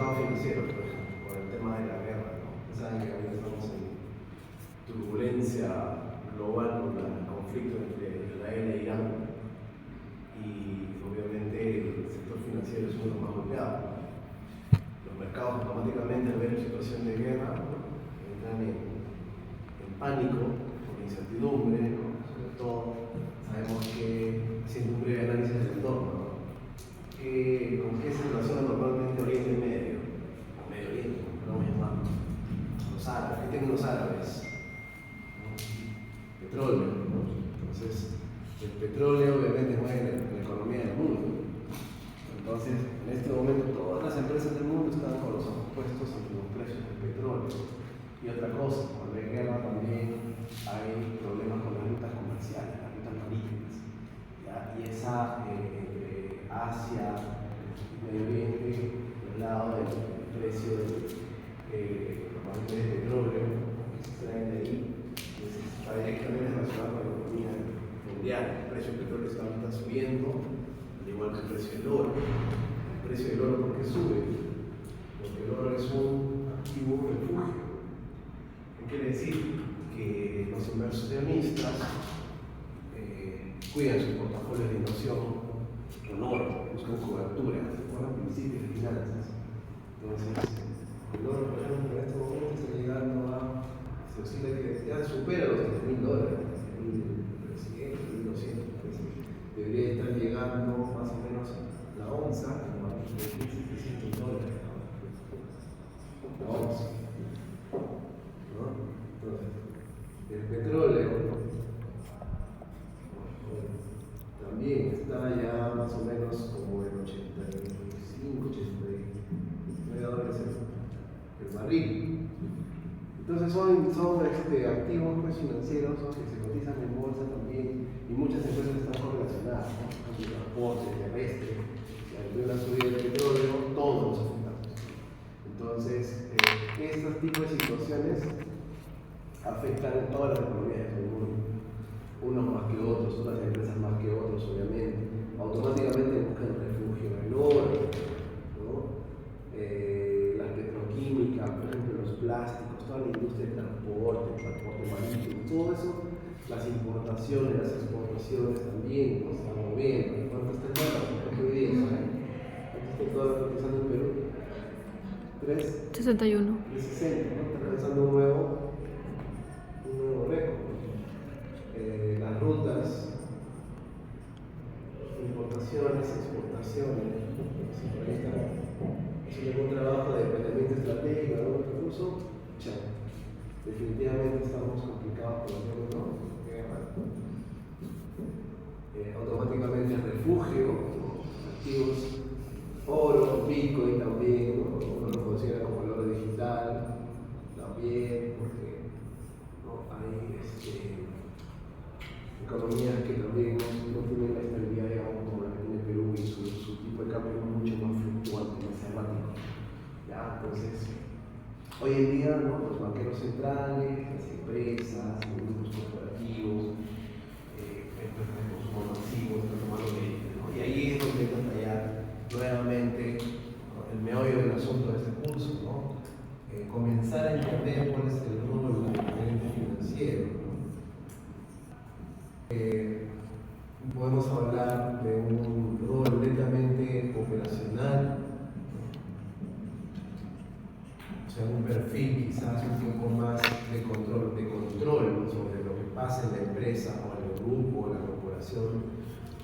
mercados financieros, por ejemplo, con el tema de la guerra, ¿no? Saben que ahorita estamos en turbulencia global con el conflicto entre Israel e Irán, y obviamente el sector financiero es uno de los más golpeados. Los mercados automáticamente al ver la situación de guerra entran en pánico, por incertidumbre, ¿no? Sobre todo sabemos que, haciendo un breve análisis del entorno, ¿no? ¿Con qué se relaciona normalmente Oriente Medio? O Medio Oriente, como podemos llamarlo. Los árabes, ¿qué tienen los árabes? ¿No? Petróleo, ¿no? Entonces, el petróleo obviamente mueve la economía del mundo. Entonces, en este momento todas las empresas del mundo están con los ojos puestos en los precios del petróleo. Y otra cosa, cuando hay guerra también hay problemas con las rutas comerciales, las rutas marítimas. ¿Ya? Y esa entre Asia y Medio Oriente, del lado del precio normalmente del petróleo que se extrae de ahí, pues está directamente relacionado con la economía mundial. El precio del petróleo está ahorita subiendo, al igual que el precio del oro. El precio del oro, ¿por qué sube? Porque el oro es un activo refugio. ¿Qué quiere decir? Que los inversionistas cuidan sus portafolios de inversión con oro, buscan cobertura, con principios de finanzas. Entonces, el oro, por ejemplo, en este momento está llegando a, se oscila que ya supera los $3,000, $3,100, debería estar llegando más o menos la onza como a $3,700. La onza. ¿No? Entonces, el petróleo también está ya más o menos como en 85, $89 el barril. Entonces son activos pues, financieros que se cotizan en bolsa también, y muchas empresas están correlacionadas, ¿no? El transporte terrestre, si hay una subida del petróleo, todos los afectamos. Entonces, estos tipos de situaciones afectan a todas las economías del mundo, unos más que otros, otras empresas más que otros, obviamente. Automáticamente buscan refugio en el oro, ¿no? La petroquímica, por ejemplo, los plásticos, toda la industria del transporte, el transporte marítimo, todo eso, las importaciones, las exportaciones también, ¿no? Se están moviendo. ¿Cuánto está el dólar? ¿Por qué hoy día? ¿Cuánto está el dólar cotizando en Perú? 61. 3.60, ¿no? Está alcanzando un nuevo récord. Las rutas, importaciones, exportaciones, si por ahí está haciendo un trabajo de planeamiento estratégico de algún recurso, definitivamente estamos complicados por el tema, ¿no? Automáticamente el refugio, ¿no? Activos, oro, Bitcoin también, ¿no? Uno lo considera como el oro digital, también, porque ¿no? Hay economías que también no tienen la estabilidad, digamos, como la que tiene Perú, y su tipo de cambio es mucho más fluctuante, más errático. ¿Ya? Entonces, hoy en día, ¿no? Los banqueros centrales, las empresas, los grupos corporativos, empresas de consumo masivo están tomando medidas, ¿no? Y ahí es donde hay que tallar nuevamente, ¿no? El meollo del asunto de este curso, ¿no? Comenzar a entender cuál es el rol del gerente financiero, ¿no? Podemos hablar de un rol netamente operacional, o sea, un perfil quizás un poco más de control sobre lo que pasa en la empresa o en el grupo o en la corporación,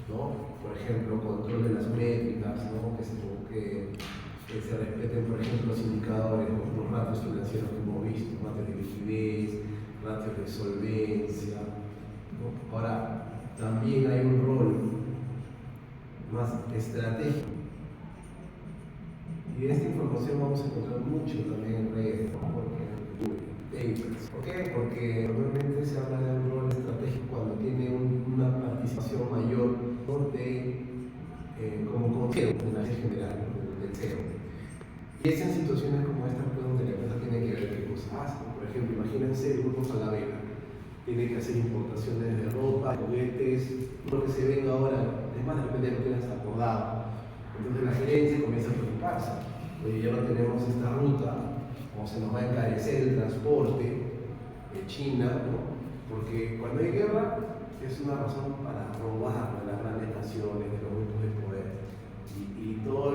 ¿no? Por ejemplo, control de las métricas, ¿no? Que se respeten, por ejemplo, los indicadores, los ratios financieros que hemos visto, ratios de liquidez, ratios de solvencia, ¿no? Ahora, también hay un rol más estratégico, y esta información vamos a encontrar mucho también en redes, ¿no? ¿Por qué? Porque normalmente se habla de un rol estratégico cuando tiene una participación mayor, ¿no? Como consejero en la general, del CEO. Y es en situaciones como estas donde la empresa tiene que ver qué cosas hace. Por ejemplo, imagínense el grupo Falabella. Tiene que hacer importaciones de ropa, juguetes, lo que se venga ahora, es más, de repente lo tienen hasta acordado. Entonces la gerencia comienza a preocuparse. ya no tenemos esta ruta, o se nos va a encarecer el transporte de China, ¿no? Porque cuando hay guerra es una razón para robar de las grandes naciones, de los grupos de poder. Y todo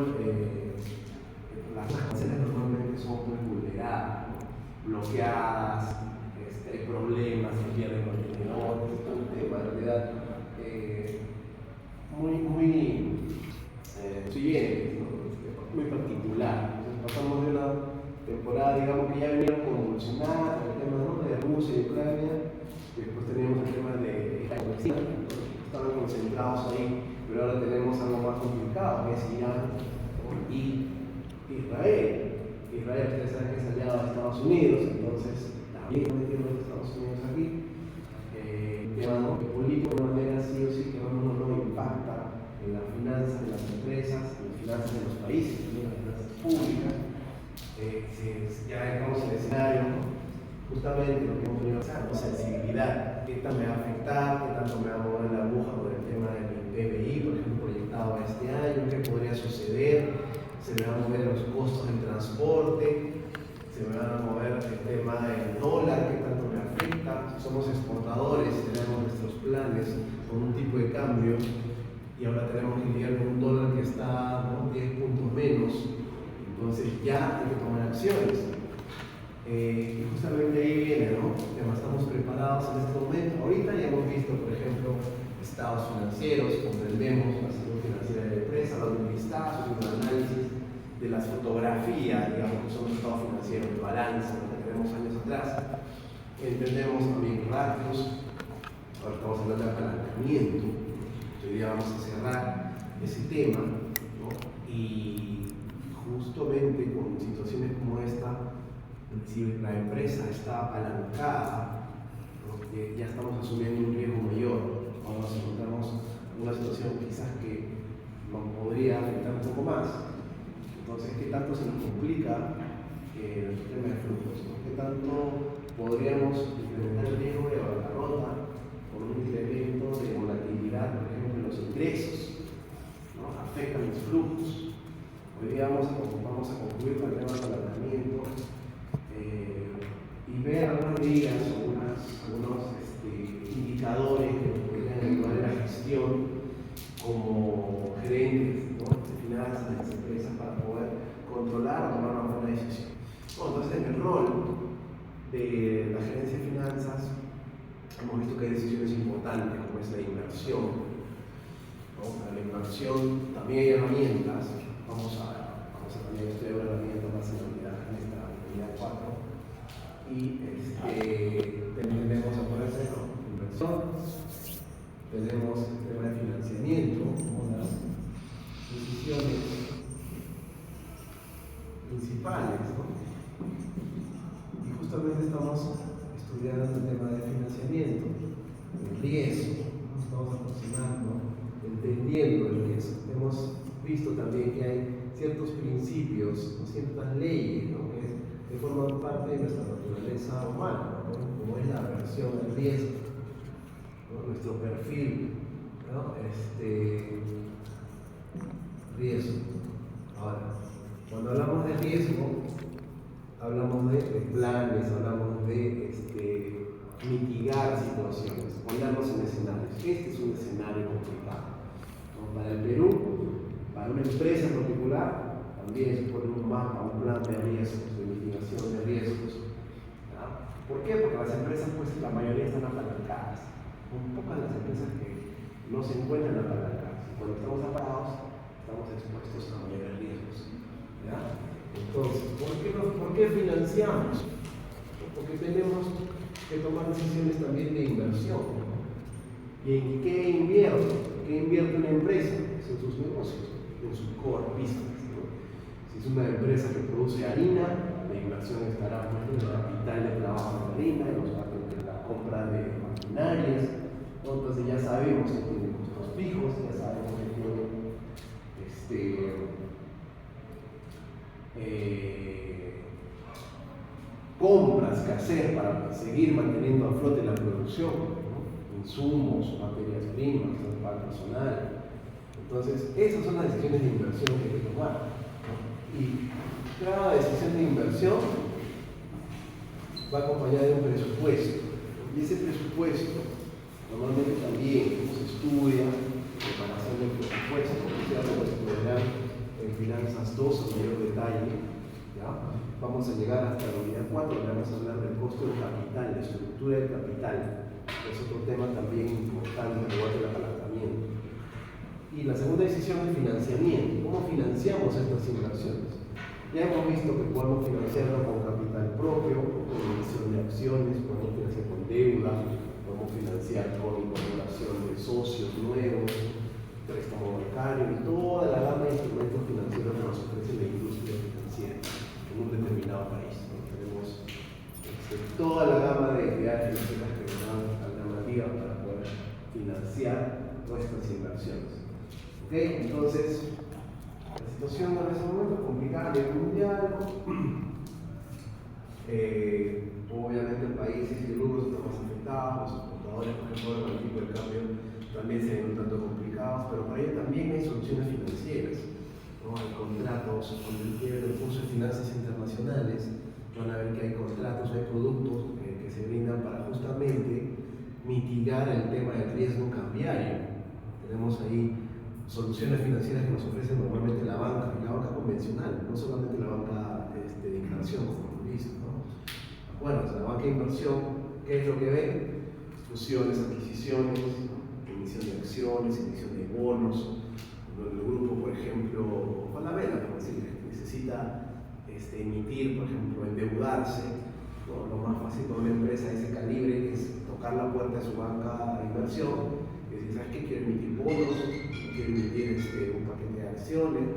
las canciones normalmente son muy vulneradas, ¿no? Bloqueadas, hay problemas, se pierden contenedores, todo un tema en realidad muy particular. Entonces pasamos de una temporada, digamos, que ya venían convulsionada con el tema, ¿no?, de Rusia y Ucrania, y después teníamos el tema de Palestina, estaban concentrados ahí, pero ahora tenemos algo más complicado, que es Irán, ¿no?, y Israel. Israel, ustedes saben que es aliado de Estados Unidos, entonces también metieron los Estados Unidos aquí. El tema político de una manera sí o sí que no impacta en las finanzas de las empresas, en las finanzas de los países, en las finanzas públicas. Ya estamos en el escenario, ¿no?, justamente lo que hemos venido a hacer, ¿no?, sensibilidad. ¿Qué tanto me va a afectar? ¿Qué tanto me va a mover la aguja por el tema de mi PBI, por ejemplo, proyectado a este año? ¿Qué podría suceder? ¿Se me van a mover los costos del transporte? ¿Se me van a mover el tema del dólar? ¿Qué tanto me afecta? Si somos exportadores, tenemos nuestros planes con un tipo de cambio y ahora tenemos que lidiar con un dólar que está, ¿no?, 10 puntos menos, entonces ya hay que tomar acciones. Y justamente ahí viene, ¿no?, estamos preparados en este momento. Ahorita ya hemos visto, por ejemplo, estados financieros, comprendemos la salud financiera de la empresa, dando un vistazo, un análisis de las fotografías, digamos, que son los estados financieros, de balance, lo que tenemos años atrás. Entendemos también ratios, ahora estamos hablando de apalancamiento, hoy día vamos a cerrar ese tema, ¿no?, y justamente con situaciones como esta, si la empresa está apalancada, ¿no?, ya estamos asumiendo un riesgo mayor. Ahora nos encontramos en una situación quizás que nos podría afectar un poco más. Entonces, ¿qué tanto se nos complica el sistema de flujos, ¿no? ¿Qué tanto podríamos incrementar el riesgo de bancarrota por un incremento de volatilidad, por ejemplo, en los ingresos, ¿no?, afectan los flujos? Hoy día vamos a concluir con el tema del apalancamiento y ver algunas medidas, algunos indicadores que nos podrían ayudar en la gestión como gerentes, ¿no?, de finanzas de las empresas para poder controlar o tomar una buena decisión. Bueno, entonces, en el rol de la gerencia de finanzas, hemos visto que hay decisiones importantes como es la inversión, ¿no? Para la inversión también hay herramientas. Vamos a también estudiar una herramienta más en esta unidad 4. Y tenemos a poder hacer inversión, tenemos el tema de financiamiento, como las decisiones principales, ¿no? Y justamente estamos estudiando el tema de financiamiento, el riesgo, nos estamos aproximando, entendiendo el riesgo. Hemos visto también que hay ciertos principios, ciertas leyes, ¿no?, que forman parte de nuestra naturaleza humana, ¿no?, como es la aversión al riesgo, ¿no?, nuestro perfil, ¿no?, riesgo. Ahora, cuando hablamos de riesgo, hablamos de planes, hablamos de mitigar situaciones, ponernos en escenarios. Este es un escenario complicado, ¿no? Para el Perú, para una empresa en particular, también se pone un mapa, un plan de riesgos, de mitigación de riesgos, ¿no? ¿Por qué? Porque las empresas, pues la mayoría están apalancadas. Son pocas las empresas que no se encuentran apalancadas. Cuando estamos apagados, estamos expuestos a mayores riesgos, ¿ya? Entonces, ¿por qué financiamos? Porque tenemos que tomar decisiones también de inversión, ¿no? ¿Y en qué invierto? ¿Qué invierte una empresa? Es en sus negocios, en su core business, ¿no? Si es una empresa que produce harina, la inversión estará en el capital de trabajo de harina, en la compra de maquinarias, ¿no? Entonces ya sabemos que tiene costos fijos, ya sabemos que tiene compras que hacer para seguir manteniendo a flote la producción, ¿no?, insumos, materias primas, para el personal. Entonces, esas son las decisiones de inversión que hay que tomar, ¿no? Y cada decisión de inversión va acompañada de un presupuesto. Y ese presupuesto normalmente también se estudia preparación del presupuesto, que ya lo estudiarán en Finanzas 2 en mayor detalle. ¿Ya? Vamos a llegar hasta la unidad 4, donde vamos a hablar del costo del capital, la estructura del capital, que es otro tema también importante, igual que el apalancamiento. Y la segunda decisión es financiamiento. ¿Cómo financiamos estas inversiones? Ya hemos visto que podemos financiarlo con capital propio, con emisión de acciones, podemos financiar con deuda, podemos financiar con incorporación de socios nuevos, préstamo bancario y toda la gama de instrumentos financieros que nos ofrece la industria financiera en un determinado país. Tenemos toda la gama de entidades financieras que nos dan alternativas para poder financiar nuestras inversiones. ¿Okay? Entonces, la situación en ese momento es complicada a nivel mundial. Obviamente en países y grupos están más afectados, los exportadores, por ejemplo, con el tipo de cambio también se ven un tanto complicados, pero para ello también hay soluciones financieras, ¿no? Hay contratos, cuando tienen el curso de finanzas internacionales, van a ver que hay contratos, hay productos que se brindan para justamente mitigar el tema del riesgo cambiario. Tenemos ahí soluciones financieras que nos ofrece normalmente la banca, y la banca convencional, no solamente la banca de inversión, como dice, ¿no? Bueno, la banca de inversión, ¿qué es lo que ve? Fusiones, adquisiciones, emisión de acciones, emisión de bonos. El grupo, por ejemplo, Falabella, como decir, necesita emitir, por ejemplo, endeudarse, ¿no? Lo más fácil para una empresa de ese calibre es tocar la puerta de su banca de inversión y decir, ¿sabes qué? Quiero emitir bonos, quiero emitir un paquete de acciones,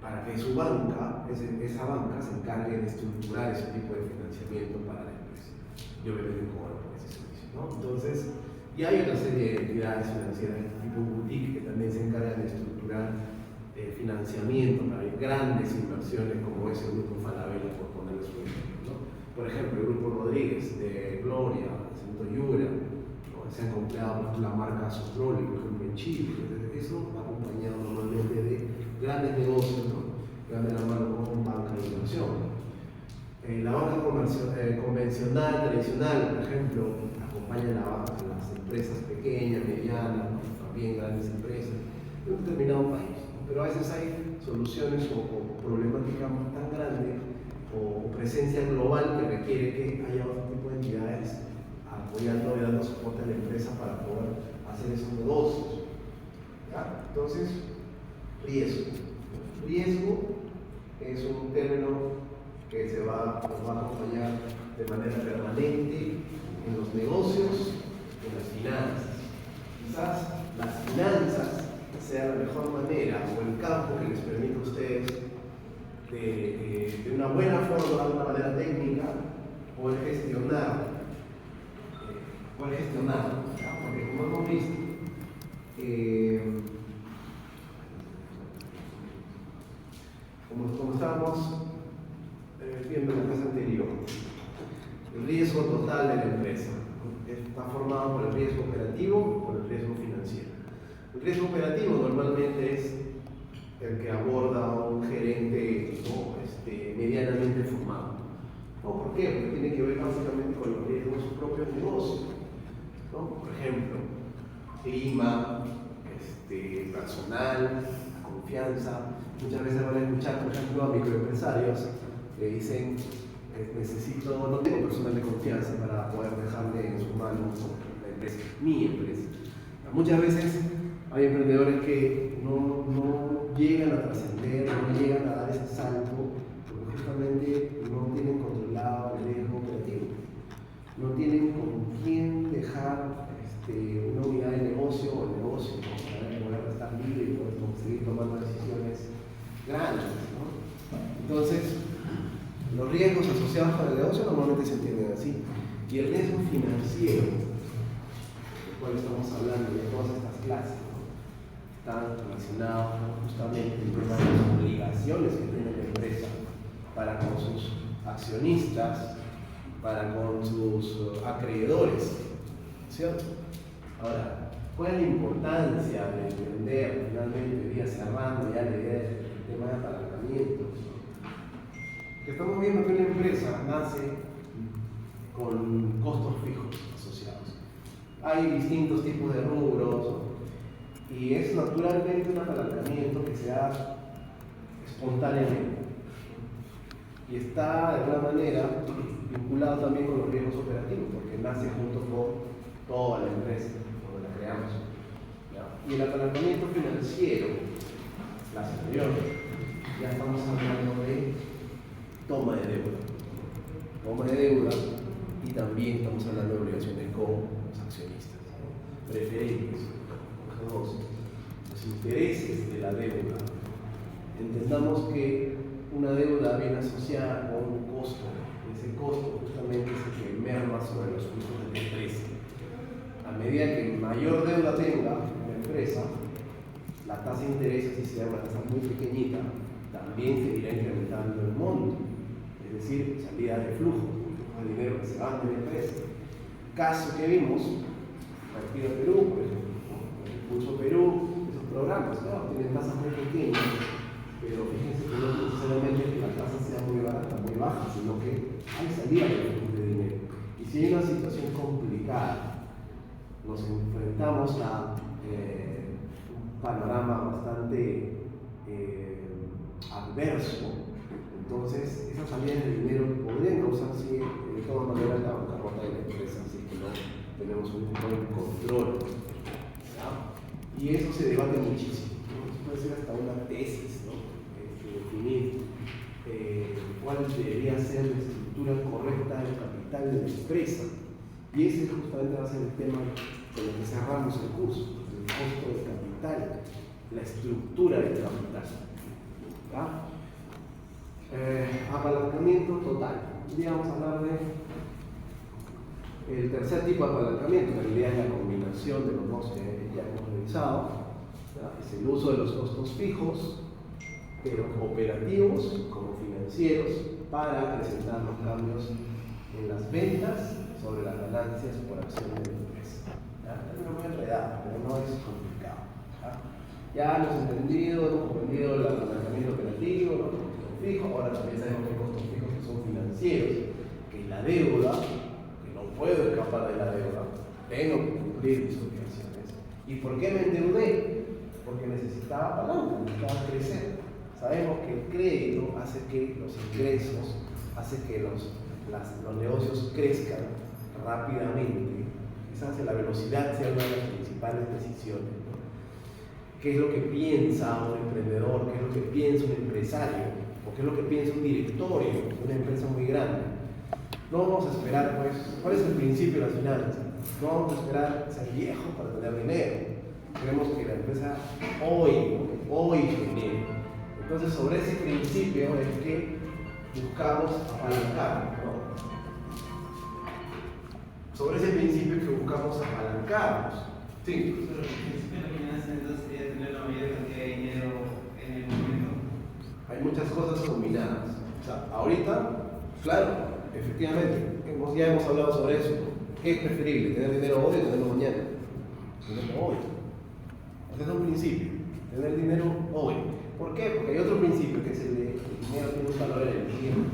para que su banca, esa banca, se encargue de estructurar ese tipo de financiamiento para la empresa. Y obviamente cobra por ese servicio, ¿no? Entonces, y hay otra serie de entidades financieras tipo boutique que también se encargan de estructurar financiamiento para grandes inversiones como es el grupo Falabella, por ponerles un ejemplo, ¿no? Por ejemplo, el grupo Rodríguez de Gloria, Centro Yura, ¿no? Se han comprado la marca Sostroli, por ejemplo, en Chile. Entonces, eso va acompañado normalmente de grandes negocios, ¿no? Que van de la mano con banca de inversión. La banca convencional, tradicional, por ejemplo, acompaña a las empresas pequeñas, medianas, ¿no? También grandes empresas, en un determinado país. Pero a veces hay soluciones o problemática tan grande o presencia global que requiere que haya otro tipo de entidades apoyando y dando soporte a la empresa para poder hacer esos negocios. ¿Ya? Entonces, riesgo. Riesgo es un término que nos va a acompañar de manera permanente en los negocios, en las finanzas. Quizás las finanzas sea la mejor manera o el campo que les permite a ustedes de una buena forma, de una manera técnica, poder gestionar, ¿no? Porque como hemos visto, como estábamos viendo en la clase anterior, el riesgo total de la empresa está formado por el riesgo operativo y por el riesgo financiero. El riesgo operativo normalmente es el que aborda un gerente, ¿no? Medianamente formado. ¿No? ¿Por qué? Porque tiene que ver básicamente con los riesgos de su propio negocio, ¿no? Por ejemplo, clima, personal, la confianza. Muchas veces van a escuchar, por ejemplo, a microempresarios que dicen, no tengo personal de confianza para poder dejarle en sus manos la empresa, mi empresa. Muchas veces hay emprendedores que no llegan a trascender, no llegan a dar ese salto, porque justamente no tienen controlado el riesgo operativo. No tienen con quién dejar una unidad de negocio o el negocio, ¿no? Para poder estar libre y poder seguir tomando decisiones grandes, ¿no? Entonces, los riesgos asociados con el negocio normalmente se entienden así. Y el riesgo financiero, del cual estamos hablando de todas estas clases, ¿no? Están relacionados justamente con las obligaciones que tiene la empresa para con sus accionistas, para con sus acreedores, ¿cierto? Ahora, ¿cuál es la importancia de entender finalmente, hoy día cerrando ya la idea del tema de apalancamiento, que estamos viendo que una empresa nace con costos fijos asociados. Hay distintos tipos de rubros y es naturalmente un apalancamiento que se da espontáneamente y está de alguna manera vinculado también con los riesgos operativos, porque nace junto con toda la empresa cuando la creamos. ¿Ya? Y el apalancamiento financiero, las anteriores, ya estamos hablando de toma de deuda. Toma de deuda y también estamos hablando de obligaciones con los accionistas, ¿no? Preferentes, los intereses de la deuda. Entendamos que una deuda viene asociada con un costo. Ese costo justamente es el que merma sobre los flujos de la empresa. A medida que mayor deuda tenga la empresa, la tasa de interés, si sea una tasa muy pequeñita, también se irá incrementando el monto, es decir, salida de flujo de dinero que se va de la empresa. Caso que vimos, Partido Perú, por ejemplo, el Impulso Perú, esos programas, claro, tienen tasas muy pequeñas, pero fíjense que no necesariamente es que la tasa sea muy barata, muy baja, sino que hay salida de dinero. Y si hay una situación complicada, nos enfrentamos a un panorama bastante adverso, entonces esas salidas de dinero podrían causar de todas maneras la bancarrota de la empresa, así que no tenemos un buen control. ¿Ya? Y eso se debate muchísimo, ¿no? Eso puede ser hasta una tesis, ¿no? Definir cuál debería ser la estructura correcta del capital de la empresa. Y ese justamente va a ser el tema con el que cerramos el curso, el costo del capital, la estructura del capital. ¿Ya? Apalancamiento total. Hoy día vamos a hablar del tercer tipo de apalancamiento, que en realidad es la combinación de los dos que ya hemos revisado. ¿Ya? Es el uso de los costos fijos, pero operativos como financieros, para presentar los cambios en las ventas sobre las ganancias por acción de la empresa. ¿Ya? Es muy enredado, pero no es complicado. Ya hemos entendido, hemos comprendido el apalancamiento operativo, los costos fijos, ahora también sabemos que hay costos fijos que son financieros, que la deuda, que no puedo escapar de la deuda, tengo que cumplir mis obligaciones. ¿Y por qué me endeudé? Porque necesitaba palanca, necesitaba crecer. Sabemos que el crédito hace que los ingresos, hace que los negocios crezcan rápidamente. Esa hace la velocidad sea una de las principales decisiones, ¿no? ¿Qué es lo que piensa un emprendedor? ¿Qué es lo que piensa un empresario? ¿O qué es lo que piensa un directorio de una empresa muy grande? No vamos a esperar, pues, ¿cuál es el principio de las finanzas? No vamos a esperar ser viejo para tener dinero. Queremos que la empresa hoy genere. Entonces, sobre ese principio es que buscamos apalancar, ¿no? Sobre ese principio es que buscamos apalancarnos. Sí. El principio de la finanza entonces sería tener la mayor cantidad de dinero en el momento. Hay muchas cosas combinadas. O sea, ahorita, claro, efectivamente, ya hemos hablado sobre eso. ¿Qué es preferible? ¿Tener dinero hoy o tenerlo mañana? Tenerlo hoy. Ese es un principio. Tener dinero hoy. ¿Por qué? Porque hay otro principio que es el de el dinero tiene un valor en el tiempo.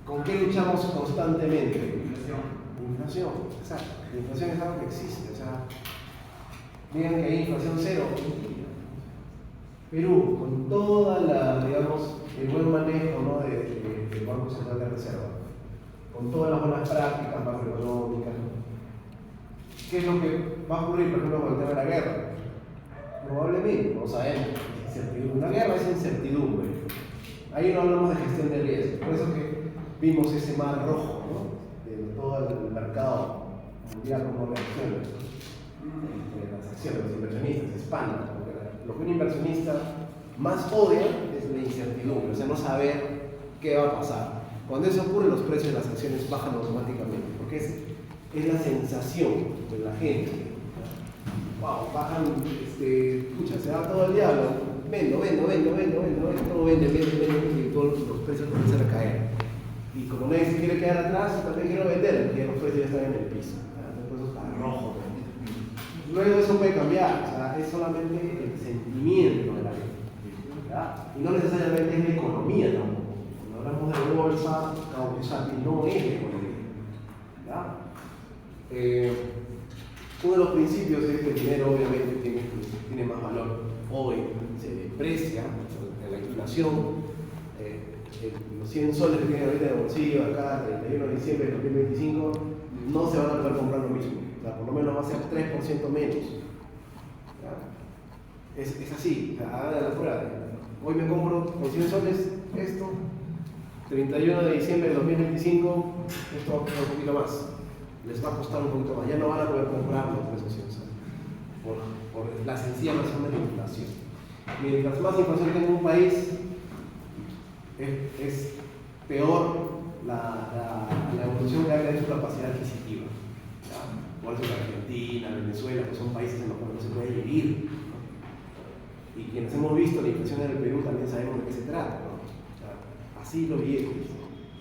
¿Con qué luchamos constantemente? Inflación, exacto. La inflación es algo que existe. O sea, digan que hay inflación cero. Perú, con toda la, digamos, el buen manejo, ¿no? del Banco Central de Reserva, con todas las buenas prácticas macroeconómicas, ¿qué es lo que va a ocurrir, por ejemplo, con el tema de la guerra? Probablemente, no sabemos. Una guerra es incertidumbre. Ahí no hablamos de gestión de riesgo. Por eso que vimos ese mar rojo, ¿no? De todo el mercado mundial como reacciona entre las acciones, los inversionistas se espantan. Lo que un inversionista más odia es la incertidumbre, o sea, no saber qué va a pasar. Cuando eso ocurre, los precios de las acciones bajan automáticamente, porque es la sensación de la gente. Wow, bajan, escucha, se va todo el diablo, vendo, todo vende, y todos los precios comienzan a caer. Y como nadie se quiere quedar atrás, también quiero vender, porque los precios ya están en el piso. Entonces está rojo. Luego eso puede cambiar, o sea, es solamente el sentimiento de la gente. ¿ya? Y no necesariamente es la economía tampoco. Cuando hablamos de bolsa, Kawasaki no es la economía, ¿ya? Uno de los principios es que el dinero obviamente tiene más valor hoy, se deprecia en la inflación. Los 100 soles que tienen ahorita de bolsillo acá, el 31 de diciembre de 2025, no se van a poder comprar lo mismo. O sea, por lo menos va a ser 3% menos. ¿Ya? Es así, o sea, hagan la prueba. Hoy me compro con 100 soles esto, 31 de diciembre de 2025, esto va a costar un poquito más. Les va a costar un poquito más. Ya no van a poder comprarlo por esos 100 soles. Por la sencilla razón de la inflación. Mientras más inflación tenga un país, es peor la evolución que haga de su capacidad adquisitiva. ¿Ya? Por eso Argentina, Venezuela, que son países en los cuales no se puede vivir, ¿no? Y quienes hemos visto la inflación en el Perú también sabemos de qué se trata, ¿no? O sea, así lo viejos.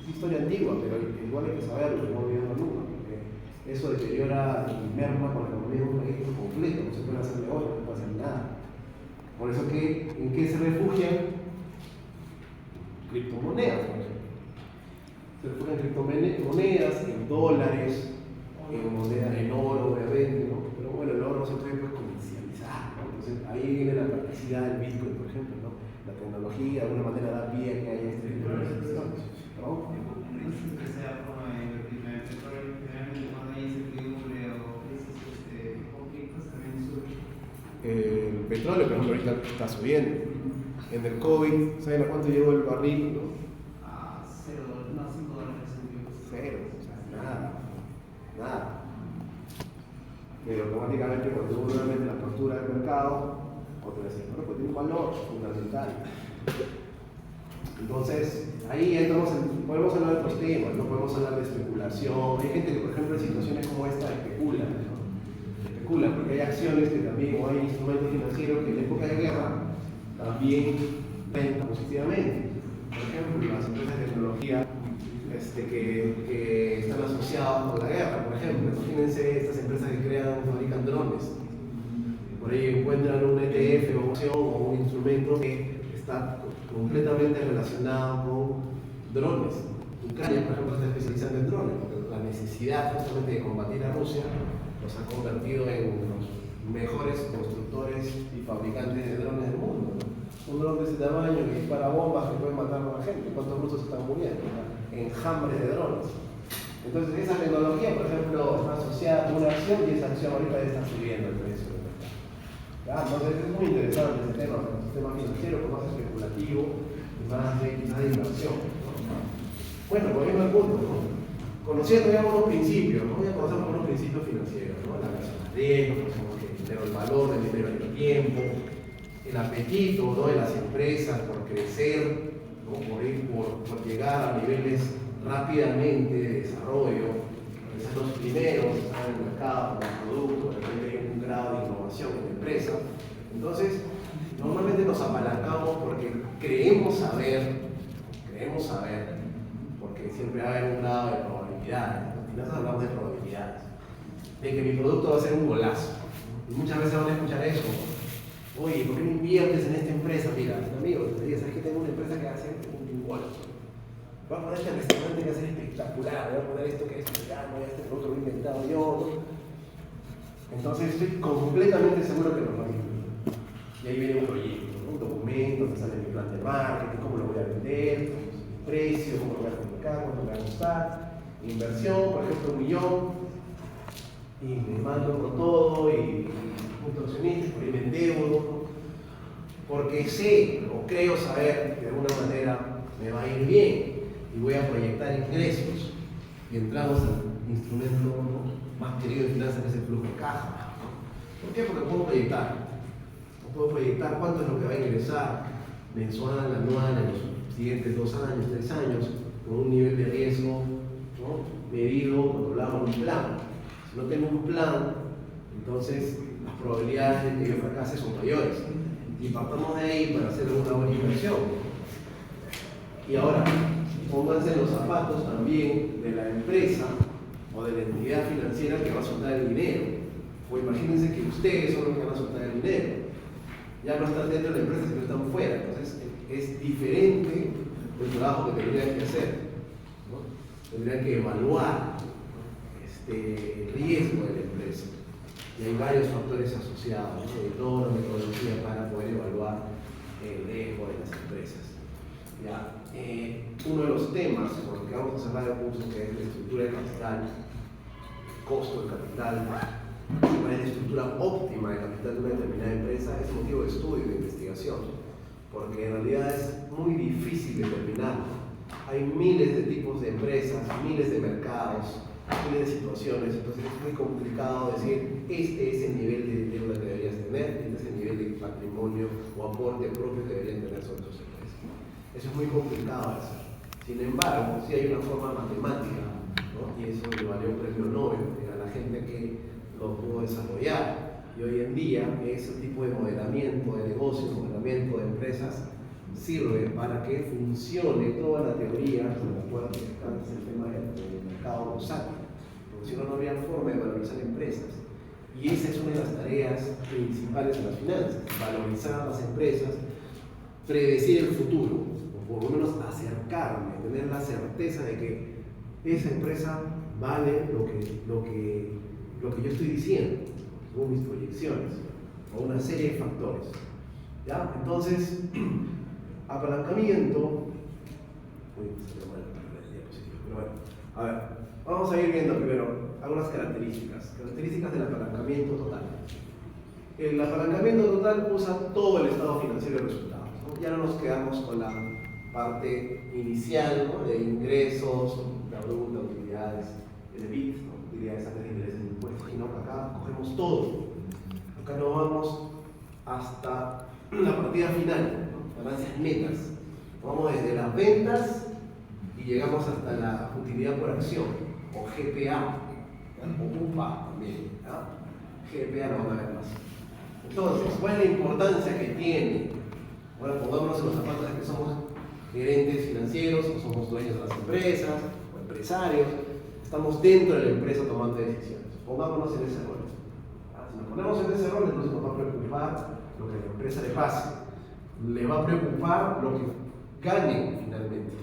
Es historia antigua, pero igual hay que saberlo, no olvidarlo nunca, porque eso deteriora y merma con la economía de un país por completo, no se puede hacer negocio, no se puede hacer nada. Por eso, ¿en qué se refugian? Criptomonedas, por ejemplo. Se refugian en criptomonedas, en dólares, en moneda, en oro, obviamente, ¿no? Pero bueno, el oro no se puede comercializar, ¿no? Entonces ahí viene la practicidad del Bitcoin, por ejemplo, ¿no? La tecnología de alguna manera da pie a que haya este tipo de transacciones, ¿no? Que sea como en el petróleo, generalmente cuando hay incertidumbre o crisis, conflictos también surgen. El petróleo, por ejemplo, ahorita está subiendo. En el COVID, ¿saben a cuánto llegó el barril? ¿No? A $0, no, $5 centavos. Cero, o sea, nada. Pero automáticamente cuando hubo nuevamente la apertura del mercado, otro decía, bueno, pues tiene un valor fundamental. Entonces, ahí entramos podemos hablar de otros temas, no podemos hablar de especulación. Hay gente que, por ejemplo, en situaciones como esta especula, ¿no? Especula porque hay acciones que también, o hay instrumentos financieros que en época de guerra también venta positivamente. Por ejemplo, las empresas de tecnología que están asociadas con la guerra, por ejemplo. Imagínense estas empresas que fabrican drones. Por ahí encuentran un ETF o acción o un instrumento que está completamente relacionado con drones. Ucrania, por ejemplo, está especializando en drones, porque la necesidad justamente de combatir a Rusia los ha convertido en los mejores constructores y fabricantes de drones del mundo, ¿no? Un dron de ese tamaño que dispara bombas que pueden matar a la gente. ¿Cuántos rusos están muriendo? Enjambres de drones. Entonces, esa tecnología, por ejemplo, está asociada a una acción y esa acción ahorita está subiendo el precio del mercado. Entonces, es muy interesante ese tema, pero el sistema financiero es más especulativo y más de inversión, ¿no? Bueno, volviendo al punto, ¿no? Conociendo ya unos principios, ¿no? Ya conocemos unos principios financieros, ¿no? La versión de riesgo, conocemos el dinero, el valor del dinero en el tiempo, el apetito, ¿no? De las empresas por crecer, ¿no? por llegar a niveles rápidamente de desarrollo, ser los primeros que están en el mercado con el producto, de repente hay un grado de innovación en la empresa. Entonces, normalmente nos apalancamos porque creemos saber, porque siempre va a haber un grado de probabilidades. En finanzas hablamos de probabilidades, de que mi producto va a ser un golazo. Y muchas veces van a escuchar eso. Oye, ¿por qué no inviertes en esta empresa? Mira, amigo, te digo, ¿sabes que tengo una empresa que va a hacer un golazo? Voy a poner este restaurante que va a ser espectacular, voy a poner esto que es vegano, este producto lo he inventado yo, ¿no? Entonces estoy completamente seguro que nos va a ir. Y ahí viene un proyecto, ¿no? Un documento, donde sale mi plan de marketing, cómo lo voy a vender, precio, cómo lo voy a comunicar, cuánto me va a costar, inversión, por ejemplo, 1 millón, y me mando con todo, y junto a accionistas, por ahí me endeudo, ¿no? Porque sé o creo saber que de alguna manera me va a ir bien y voy a proyectar ingresos y entramos al instrumento, ¿no?, más querido de finanzas, que es el flujo de caja, ¿no? ¿Por qué? Porque puedo proyectar cuánto es lo que va a ingresar mensual, anual, en los siguientes 2 años, 3 años, con un nivel de riesgo, ¿no?, medido, controlado, un plan. Si no tengo un plan, entonces las probabilidades de que yo fracase son mayores. Y partamos de ahí para hacer una buena inversión. Y ahora, pónganse en los zapatos también de la empresa o de la entidad financiera que va a soltar el dinero. O imagínense que ustedes son los que van a soltar el dinero. Ya no están dentro de la empresa, sino están fuera. Entonces es diferente el trabajo que tendrían que hacer, ¿no? Tendrían que evaluar el riesgo de la empresa. Y hay varios factores asociados, ¿no? De toda la metodología para poder evaluar el riesgo de las empresas. ¿Ya? Uno de los temas con los que vamos a cerrar el curso, que es la estructura de capital, costo de capital, cuál es la estructura óptima de capital de una determinada empresa, es motivo de estudio y de investigación, porque en realidad es muy difícil determinarlo. Hay miles de tipos de empresas, miles de mercados, miles de situaciones, entonces es muy complicado decir este es el nivel de deuda que deberías tener, este es el nivel de patrimonio o aporte propio que deberían tener sobre tus empresas. Eso es muy complicado de hacer. Sin embargo, sí hay una forma matemática, ¿no? Y eso le valió un premio Nobel a la gente que lo pudo desarrollar. Y hoy en día ese tipo de modelamiento de negocios, modelamiento de empresas, sirve para que funcione toda la teoría sobre la cual es el tema del mercado bursátil, porque si no, no habría forma de valorizar empresas. Y esa es una de las tareas principales de las finanzas, valorizar las empresas, predecir el futuro, o por lo menos acercarme, tener la certeza de que esa empresa vale lo que yo estoy diciendo, según mis proyecciones, o una serie de factores. ¿Ya? Entonces, apalancamiento. Pero bueno, a ver, vamos a ir viendo primero algunas características del apalancamiento total. El apalancamiento total usa todo el estado financiero de resultados, ¿no? Ya no nos quedamos con la parte inicial, ¿no? De ingresos, la bruta, utilidades, el EBIT, ¿no? Utilidades antes de intereses de impuestos, sino que acá cogemos todo. Acá nos vamos hasta la partida final, ¿no? Ganancias netas. Vamos desde las ventas y llegamos hasta la utilidad por acción, o GPA, o UPA también, ¿ya? GPA lo van a ver más. Entonces, ¿cuál es la importancia que tiene? Bueno, pongámonos en los zapatos de que somos gerentes financieros, o somos dueños de las empresas, o empresarios, estamos dentro de la empresa tomando decisiones. Pongámonos en ese rol. Si nos ponemos en ese rol, entonces nos va a preocupar lo que a la empresa le pase. Le va a preocupar lo que ganen finalmente,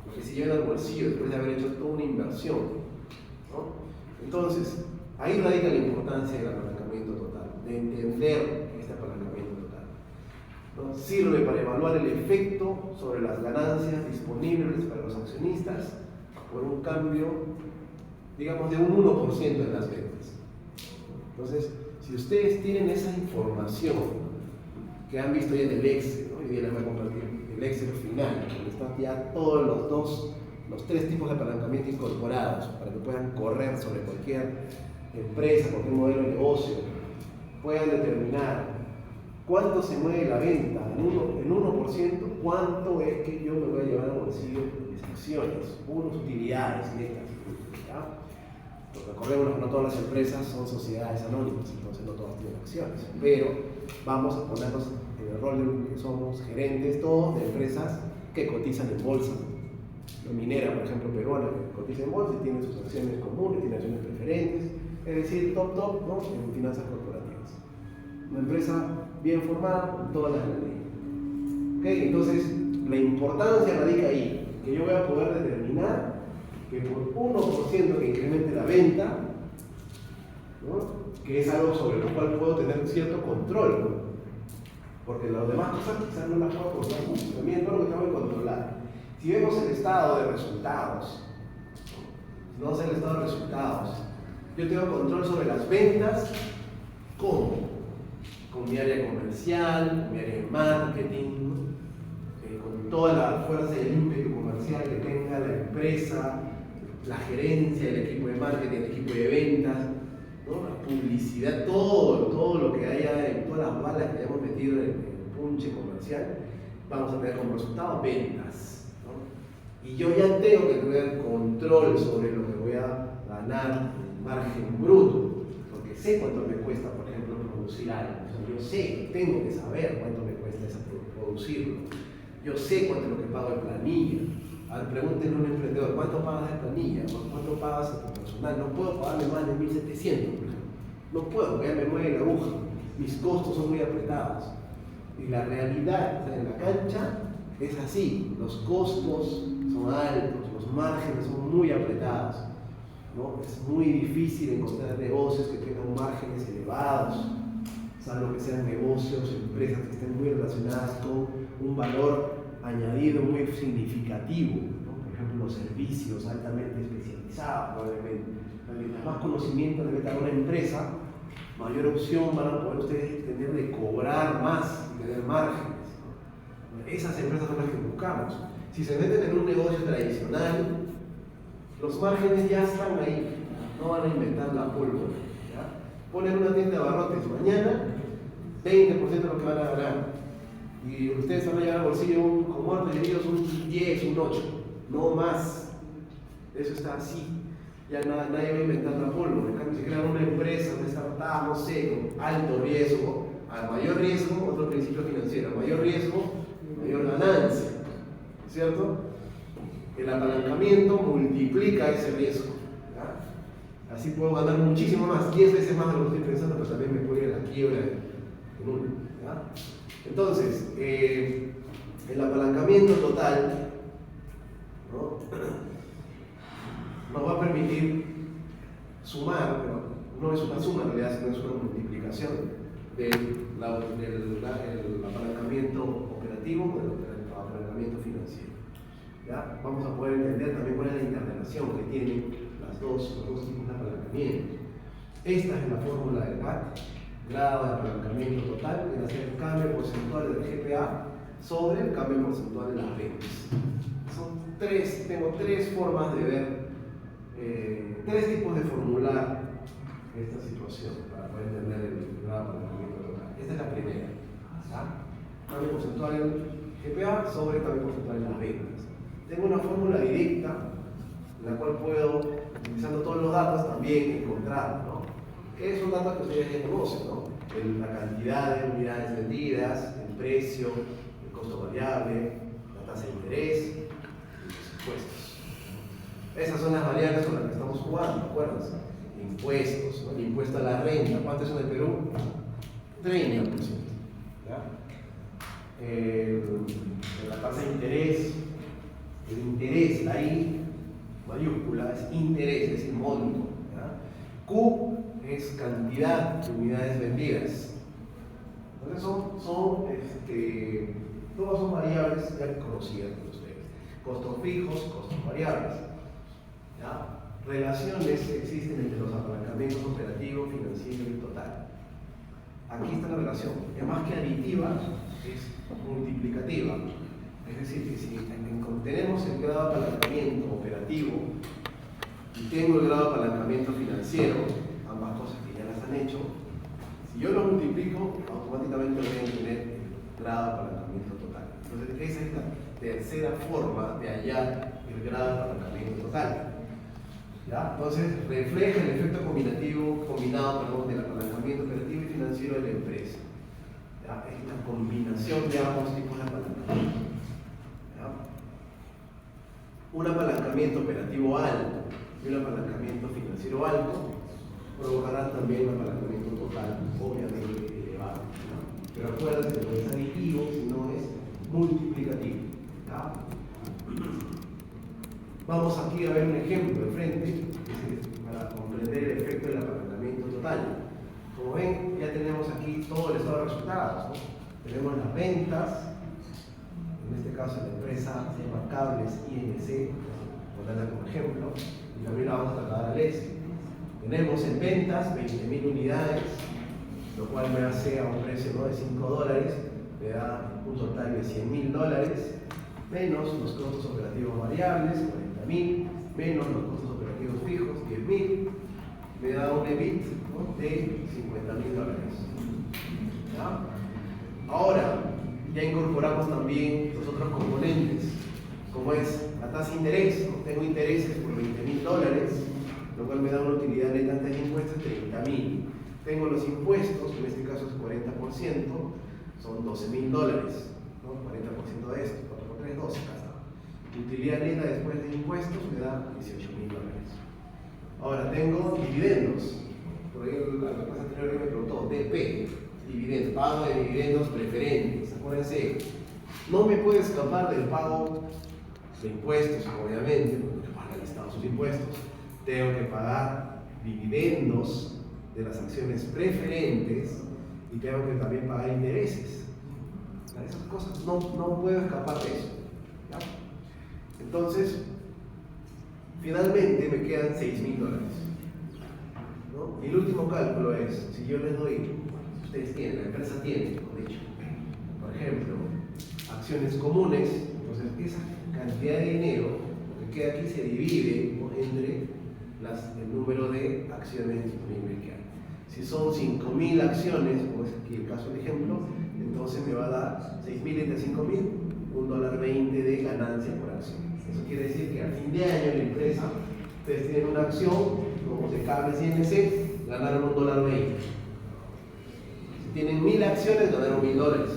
lo que se lleven al bolsillo después de haber hecho toda una inversión, ¿no? Entonces, ahí radica la importancia del apalancamiento total, de entender este apalancamiento total, ¿no? Sirve para evaluar el efecto sobre las ganancias disponibles para los accionistas por un cambio, digamos, de un 1% en las ventas. Entonces, si ustedes tienen esa información que han visto ya en el Excel, ¿no? Hoy día les voy a compartir el Excel final, donde están ya todos los tres tipos de apalancamiento incorporados para que puedan correr sobre cualquier empresa, cualquier modelo de negocio, puedan determinar cuánto se mueve la venta en 1%, cuánto es que yo me voy a llevar al bolsillo de mis acciones, unas utilidades netas, ¿ya? Recordemos que no todas las empresas son sociedades anónimas, entonces no todas tienen acciones, pero vamos a ponernos en el rol de que somos gerentes todos de empresas que cotizan en bolsa. La minera, por ejemplo, peruana, que cotiza en bolsa y tiene sus acciones comunes, tiene acciones preferentes, es decir, top, ¿no? En finanzas corporativas. Una empresa bien formada con todas las leyes. ¿Okay? Entonces, la importancia radica ahí, que yo voy a poder determinar que por 1% que incremente la venta, ¿no? Que es algo sobre lo cual puedo tener cierto control, ¿no? Porque las demás cosas quizás no las puedo controlar mucho, también todo lo que tengo que controlar. Si vemos el estado de resultados, si no sé el estado de resultados, yo tengo control sobre las ventas, ¿cómo? Con mi área comercial, mi área de marketing, con toda la fuerza y el ímpetu comercial que tenga la empresa, la gerencia, el equipo de marketing, el equipo de ventas, ¿no? La publicidad, todo lo que haya, en todas las balas que hayamos metido en el punche comercial, vamos a tener como resultado ventas, ¿no? Y yo ya tengo que tener control sobre lo que voy a ganar en margen bruto, porque sé cuánto me cuesta, por ejemplo, producir algo. O sea, yo sé, tengo que saber cuánto me cuesta producirlo. Yo sé cuánto es lo que pago de planilla. A ver, pregúntenle a un emprendedor, ¿cuánto pagas de planilla? ¿Cuánto pagas a tu personal? No puedo pagarle más de 1.700, por ejemplo. No puedo, porque ya me mueve la aguja. Mis costos son muy apretados. Y la realidad, o sea, en la cancha es así, los costos son altos, los márgenes son muy apretados, ¿no? Es muy difícil encontrar negocios que tengan márgenes elevados, salvo que sean negocios, empresas que estén muy relacionadas con un valor añadido muy significativo, ¿no? Por ejemplo, los servicios altamente especializados, probablemente. Mientras más conocimiento le metan a una empresa, mayor opción van a poder ustedes tener de cobrar más y tener márgenes, ¿no? Esas empresas son las que buscamos. Si se meten en un negocio tradicional, los márgenes ya están ahí, no van a inventar la pólvora. Ponen una tienda de abarrotes mañana, 20% de lo que van a ganar. Y ustedes van a llevar al bolsillo con muertos y heridos un 10, un 8, no más. Eso está así. Ya nadie va a inventar la pólvora. En cambio, si crean una empresa, una startup, no sé, con alto riesgo, al mayor riesgo, otro principio financiero, al mayor riesgo, mayor ganancia, ¿cierto? El apalancamiento multiplica ese riesgo, ¿ya? Así puedo ganar muchísimo más, 10 veces más de lo que estoy pensando, pero también me puedo ir a la quiebra en uno, ¿ya? Entonces, el apalancamiento total, ¿no? Nos va a permitir sumar, pero no es una suma en realidad, sino es una multiplicación del apalancamiento operativo con el apalancamiento financiero. ¿Ya? Vamos a poder entender también cuál es la interrelación que tienen los dos tipos de apalancamiento. Esta es la fórmula del GAT, grado de apalancamiento total, que va a ser el cambio porcentual del GPA sobre el cambio porcentual de las ventas. Tengo tres formas de ver, tres tipos de formular esta situación para poder entender el grado de apalancamiento total. Esta es la primera, ¿ya? Cambio porcentual del GPA sobre el cambio porcentual de las ventas. Tengo una fórmula directa, en la cual puedo, utilizando todos los datos, también encontrar, ¿no? Que son datos que ustedes ya conocen, ¿no? La cantidad de unidades vendidas, el precio, el costo variable, la tasa de interés y los impuestos. Esas son las variables con las que estamos jugando, ¿acuerdas? Impuestos, ¿no? El impuesto a la renta, ¿cuánto es en el Perú? 30%. ¿Ya? La tasa de interés, el interés, la I mayúscula es interés, es decir, monto. ¿Ya? Q es cantidad de unidades vendidas. Entonces todas son variables ya conocidas por ustedes. Costos fijos, costos variables. ¿Ya? Relaciones existen entre los apalancamientos operativos, financieros y total. Aquí está la relación. Es más que aditiva, es multiplicativa. Es decir, que si tenemos el grado de apalancamiento operativo y tengo el grado de apalancamiento financiero, ambas cosas que ya las han hecho, si yo lo multiplico, automáticamente voy a tener el grado de apalancamiento total. Entonces, esa es la tercera forma de hallar el grado de apalancamiento total. ¿Ya? Entonces, refleja el efecto combinado del apalancamiento operativo y financiero de la empresa. ¿Ya? Es la combinación de ambos tipos de apalancamiento. ¿Ya? Un apalancamiento operativo alto y un apalancamiento financiero alto provocarán también un apalancamiento total, obviamente elevado, ¿no? Pero acuérdense que no es aditivo, sino es multiplicativo. ¿Ya? Vamos aquí a ver un ejemplo de frente para comprender el efecto del apalancamiento total. Como ven, ya tenemos aquí todo el estado de resultados, ¿no? Tenemos las ventas, en este caso la empresa se llama Cables INC, ponerla como ejemplo, y también la vamos a trasladar al éxito. Tenemos en ventas 20.000 unidades, lo cual me hace a un precio, ¿no?, de $5, me da un total de $100.000, menos los costos operativos variables, 40.000, menos los costos operativos fijos, 10.000, me da un EBIT, ¿no?, de $50.000. ¿Ya? Ahora, ya incorporamos también los otros componentes, como es la tasa de interés, ¿no? Tengo intereses por $20.000, lo cual me da una utilidad neta antes de impuestos de $30.000. Tengo los impuestos, que en este caso es 40%, son $12.000, ¿no? 40% de esto, 4 por 3, 12, acá está. Utilidad neta después de impuestos me da $18.000. Ahora tengo dividendos. Por ahí la clase anterior me preguntó, DP, dividendos, pago de dividendos preferentes. No me puedo escapar del pago de impuestos, obviamente, porque paga el Estado sus impuestos. Tengo que pagar dividendos de las acciones preferentes y tengo que también pagar intereses. Esas cosas no puedo escapar de eso, ¿ya? Entonces, finalmente me quedan $6.000, ¿no? Y el último cálculo es, si yo les doy, ustedes tienen, la empresa tiene, de hecho, por ejemplo, acciones comunes, entonces esa cantidad de dinero, lo que queda aquí se divide, ¿no?, entre el número de acciones disponibles que hay. Si son 5.000 acciones, como es aquí el caso del ejemplo, entonces me va a dar 6.000 entre 5.000, $1.20 de ganancia por acción. Eso quiere decir que al fin de año la empresa, ustedes tienen una acción, como de Cables INC, ganaron $1.20. Si tienen 1.000 acciones, ganaron $1.000,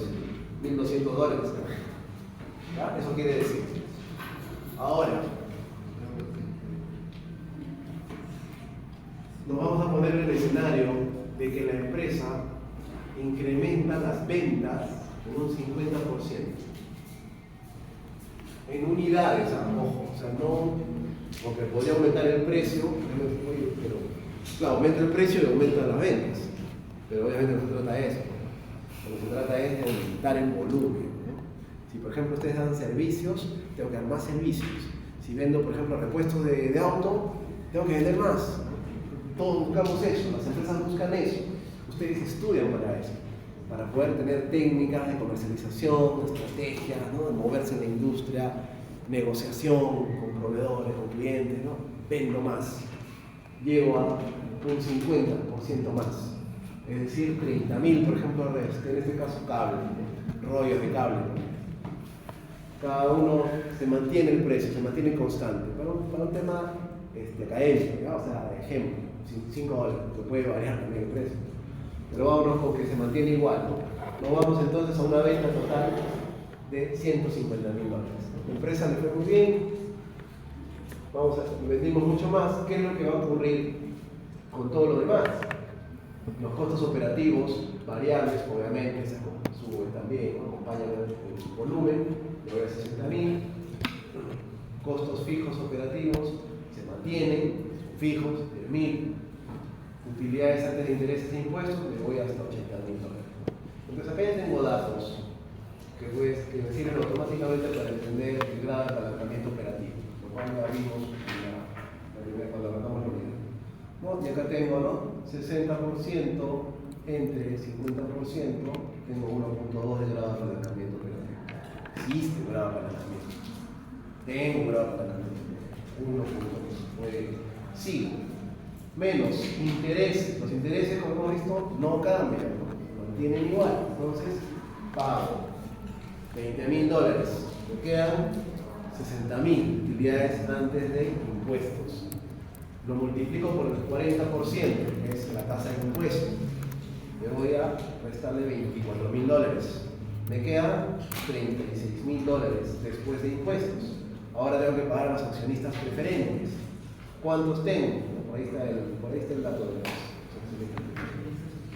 $1.200. ¿Ya? Eso quiere decir. Ahora, nos vamos a poner en el escenario de que la empresa incrementa las ventas en un 50%. En unidades, ojo, o sea, no, porque podría aumentar el precio, pero claro, aumenta el precio y aumentan las ventas, pero obviamente no se trata de eso. Lo que se trata es de aumentar el volumen, ¿no? Si por ejemplo ustedes dan servicios, tengo que dar más servicios. Si vendo, por ejemplo, repuestos de auto, tengo que vender más. Todos buscamos eso, las empresas buscan eso. Ustedes estudian para eso, para poder tener técnicas de comercialización, estrategias, ¿no?, de moverse en la industria, negociación con proveedores, con clientes, ¿no? Vendo más, llego a un 50% más, es decir, 30.000, por ejemplo, en este caso cable, rollos de cable. Cada uno se mantiene el precio, se mantiene constante, para un tema académico, ¿no? O sea, de ejemplo, $5, que puede variar también el precio. Pero vámonos con que se mantiene igual, ¿no? Nos vamos entonces a una venta total de $150.000. La empresa le fue muy bien, vendimos mucho más. ¿Qué es lo que va a ocurrir con todo lo demás? Los costos operativos variables, obviamente, se suben también, ¿no? Acompañan el volumen, de 60.000. Costos fijos operativos se mantienen, fijos, 10.000. Utilidades antes de intereses e impuestos, me voy hasta $80.000. Entonces acá ya tengo datos que me sirven automáticamente para entender el grado de apalancamiento operativo, lo cual ya vimos cuando arrancamos la unidad, ¿no? Y acá tengo, ¿no?, 60% entre 50%, tengo 1.2 de grado de apalancamiento operativo. Existe un grado de apalancamiento. Tengo un grado de apalancamiento. 1.2. Sigo. Menos intereses. Los intereses, como hemos visto, no cambian, ¿no? Mantienen igual. Entonces, pago $20.000. Me quedan 60.000 utilidades antes de impuestos. Lo multiplico por el 40%, que es la tasa de impuesto. Me voy a restarle $24.000. Me quedan $36.000 después de impuestos. Ahora tengo que pagar a los accionistas preferentes. ¿Cuántos tengo? Por ahí está el dato de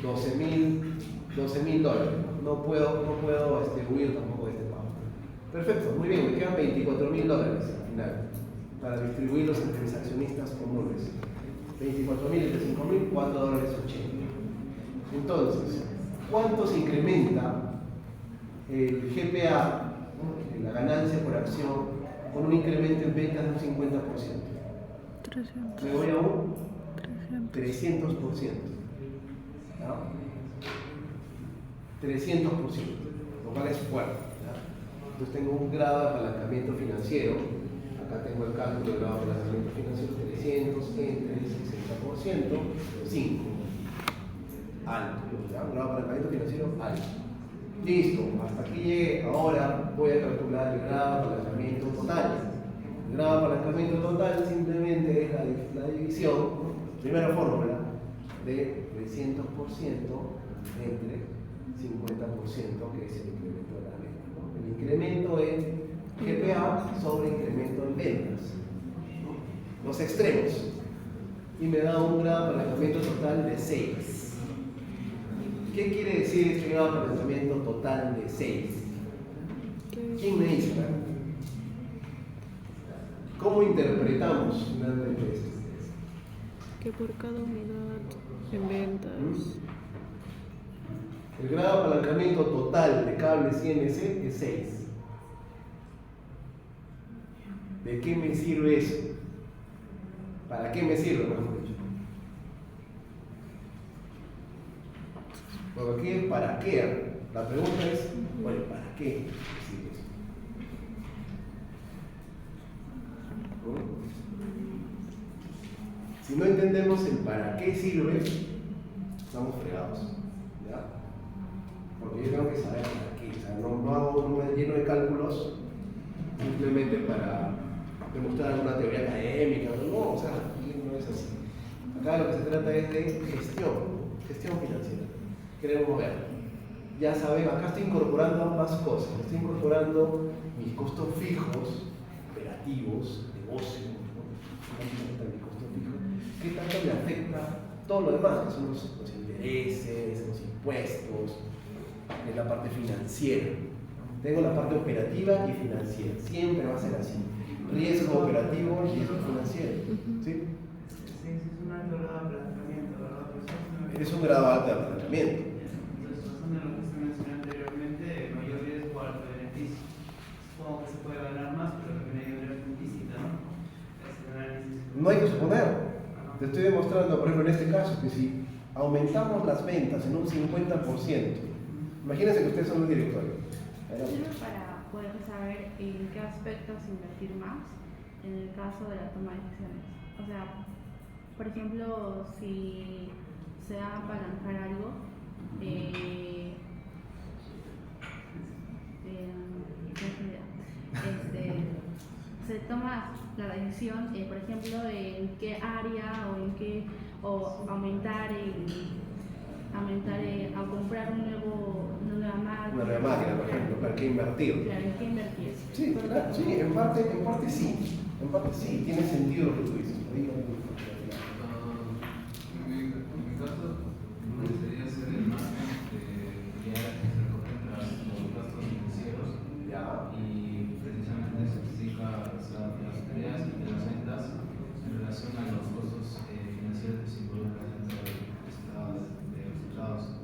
los $12.000. No puedo huir tampoco de este pago. Perfecto, muy bien, me quedan $24.000 al final para distribuirlos entre mis accionistas comunes. 24.000 entre 5.000, $4.80. Entonces, ¿cuánto se incrementa el GPA, ¿no?, la ganancia por acción, con un incremento en ventas de un 50%? 300. Me voy a un 300%. ¿No? 300%, lo cual es fuerte, ¿ya? Entonces tengo un grado de apalancamiento financiero. Acá tengo el cálculo del grado de apalancamiento financiero: 300 entre 60%, 5. Alto, ¿ya? Un grado de apalancamiento financiero alto. Listo, hasta aquí llegué. Ahora voy a calcular el grado de apalancamiento total. El grado de apalancamiento total simplemente es la división, ¿no?, primera fórmula, de 300% entre 50%, que es el incremento de la venta, ¿no? El incremento en GPA sobre incremento en ventas, ¿no?, los extremos. Y me da un grado de apalancamiento total de 6. ¿Qué quiere decir este grado de apalancamiento total de 6? Que ¿Cómo interpretamos finalmente esto? Que por cada unidad en ventas. El grado de apalancamiento total de cable CNC es 6. ¿De qué me sirve eso? ¿Para qué me sirve, mejor dicho? Porque aquí es para qué. La pregunta es, bueno, ¿para qué sirve eso? ¿No? Si no entendemos el para qué sirve, estamos fregados. ¿Ya? Porque yo tengo que saber para qué. O sea, no me lleno de cálculos simplemente para demostrar alguna teoría académica. No, o sea, aquí no es así. Acá lo que se trata es de gestión financiera. Queremos ver. Ya sabemos, acá estoy incorporando ambas cosas. Estoy incorporando mis costos fijos, operativos, negocio, ¿no? Mi costo fijo. ¿Qué tanto me afecta todo lo demás? Que son los intereses, los impuestos, en la parte financiera. Tengo la parte operativa y financiera. Siempre va a ser así. Riesgo operativo y riesgo financiero. ¿Sí? Sí, es un alto grado de apalancamiento, ¿verdad? Es un grado alto de apalancamiento. Entonces, razón de lo que se mencionó anteriormente, mayor riesgo, alto beneficio. Supongo que se puede ganar más, pero también hay una implícita, ¿no? Es el análisis. No hay que suponer. Te estoy demostrando, por ejemplo, en este caso, que si aumentamos las ventas en un 50%, imagínense que ustedes son un directorio. Sirve para poder saber en qué aspectos invertir más en el caso de la toma de decisiones. O sea, por ejemplo, si se va a apalancar algo, se toma la decisión, por ejemplo, en qué área o aumentar a comprar una nueva máquina. Una nueva máquina, por ejemplo, ¿para qué invertir? Claro, ¿en qué invertir? Sí, claro, sí, en parte sí. En parte sí, tiene sentido lo que tú dices. En mi caso, sería hacer el margen que se recogen los gastos financieros y precisamente se explica las tareas de las ventas en relación a los costos financieros que se involucran dentro de resultados.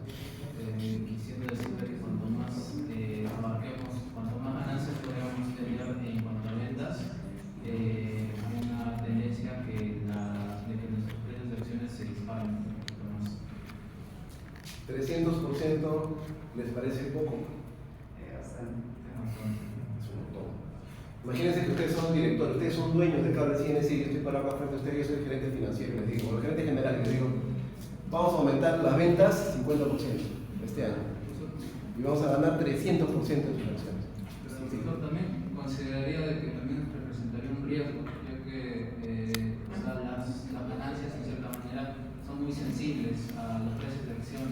Quisiendo decir que cuanto más abarquemos, cuanto más ganancias podamos tener en cuanto a ventas, hay una tendencia de que nuestros precios de acciones se disparen un poquito más. 300% les parece poco. Bastante. Es un montón. Imagínense que ustedes son directores, ustedes son dueños de Cable CNC y yo estoy parado acá frente a ustedes, yo soy el gerente financiero, les digo, o el gerente general, les digo, vamos a aumentar las ventas 50% este año y vamos a ganar 300% de sus acciones. Pero yo también consideraría de que también representaría un riesgo, ya que las ganancias en cierta manera son muy sensibles a los precios de acción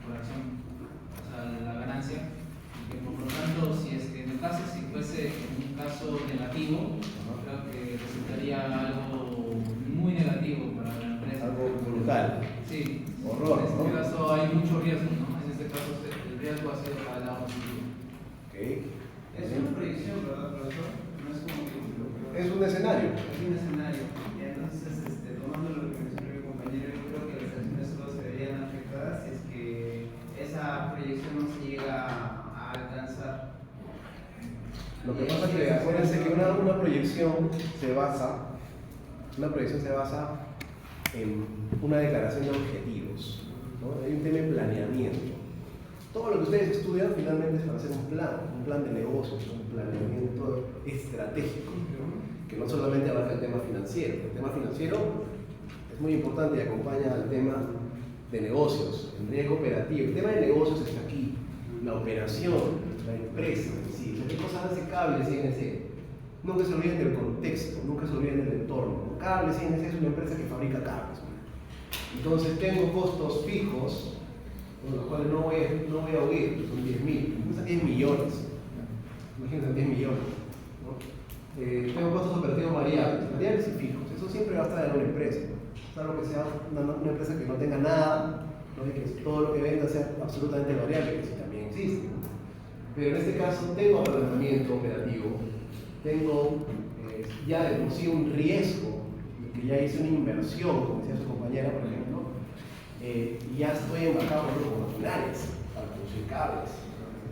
por acción, o sea, la ganancia, y que por lo tanto, si es que en el caso, si fuese en un caso negativo, creo que resultaría algo muy negativo para la empresa. Algo brutal. Sí, Horror, en este ¿no? caso hay mucho riesgo, ¿no? En este caso el riesgo ha sido para el lado positivo. Okay. Es una proyección, ¿verdad, profesor? No es como que... Es un escenario. Es un escenario. Y entonces, tomando lo que mencionó mi compañero, yo creo que las acciones solo se verían afectadas si es que esa proyección no se llega a alcanzar. Lo que pasa es que acuérdense que una proyección se basa en una declaración de objetivos, ¿no? Hay un tema de planeamiento. Todo lo que ustedes estudian finalmente es para hacer un plan de negocios, un planeamiento estratégico, que no solamente abarca el tema financiero. El tema financiero es muy importante y acompaña al tema de negocios, el riesgo operativo. El tema de negocios está aquí, la operación, la empresa, ¿sí? ¿Qué cosas hace Cable CNC? Nunca se olviden del contexto, nunca se olviden del entorno. Cable CNC es una empresa que fabrica cables. Entonces tengo costos fijos, con los cuales no voy a huir, son 10.000, 10 millones. Imagínense 10 millones. ¿No? Tengo costos operativos variables y fijos. Eso siempre va a estar en una empresa. Salvo que sea una empresa que no tenga nada, ¿no? Y que todo lo que venda sea absolutamente variable, que sí también existe. Pero en este caso tengo apalancamiento operativo tengo ya de por sí un riesgo, que ya hice una inversión, como decía su compañera, por ejemplo, y ya estoy embarcado por los maquinarias para producir cables,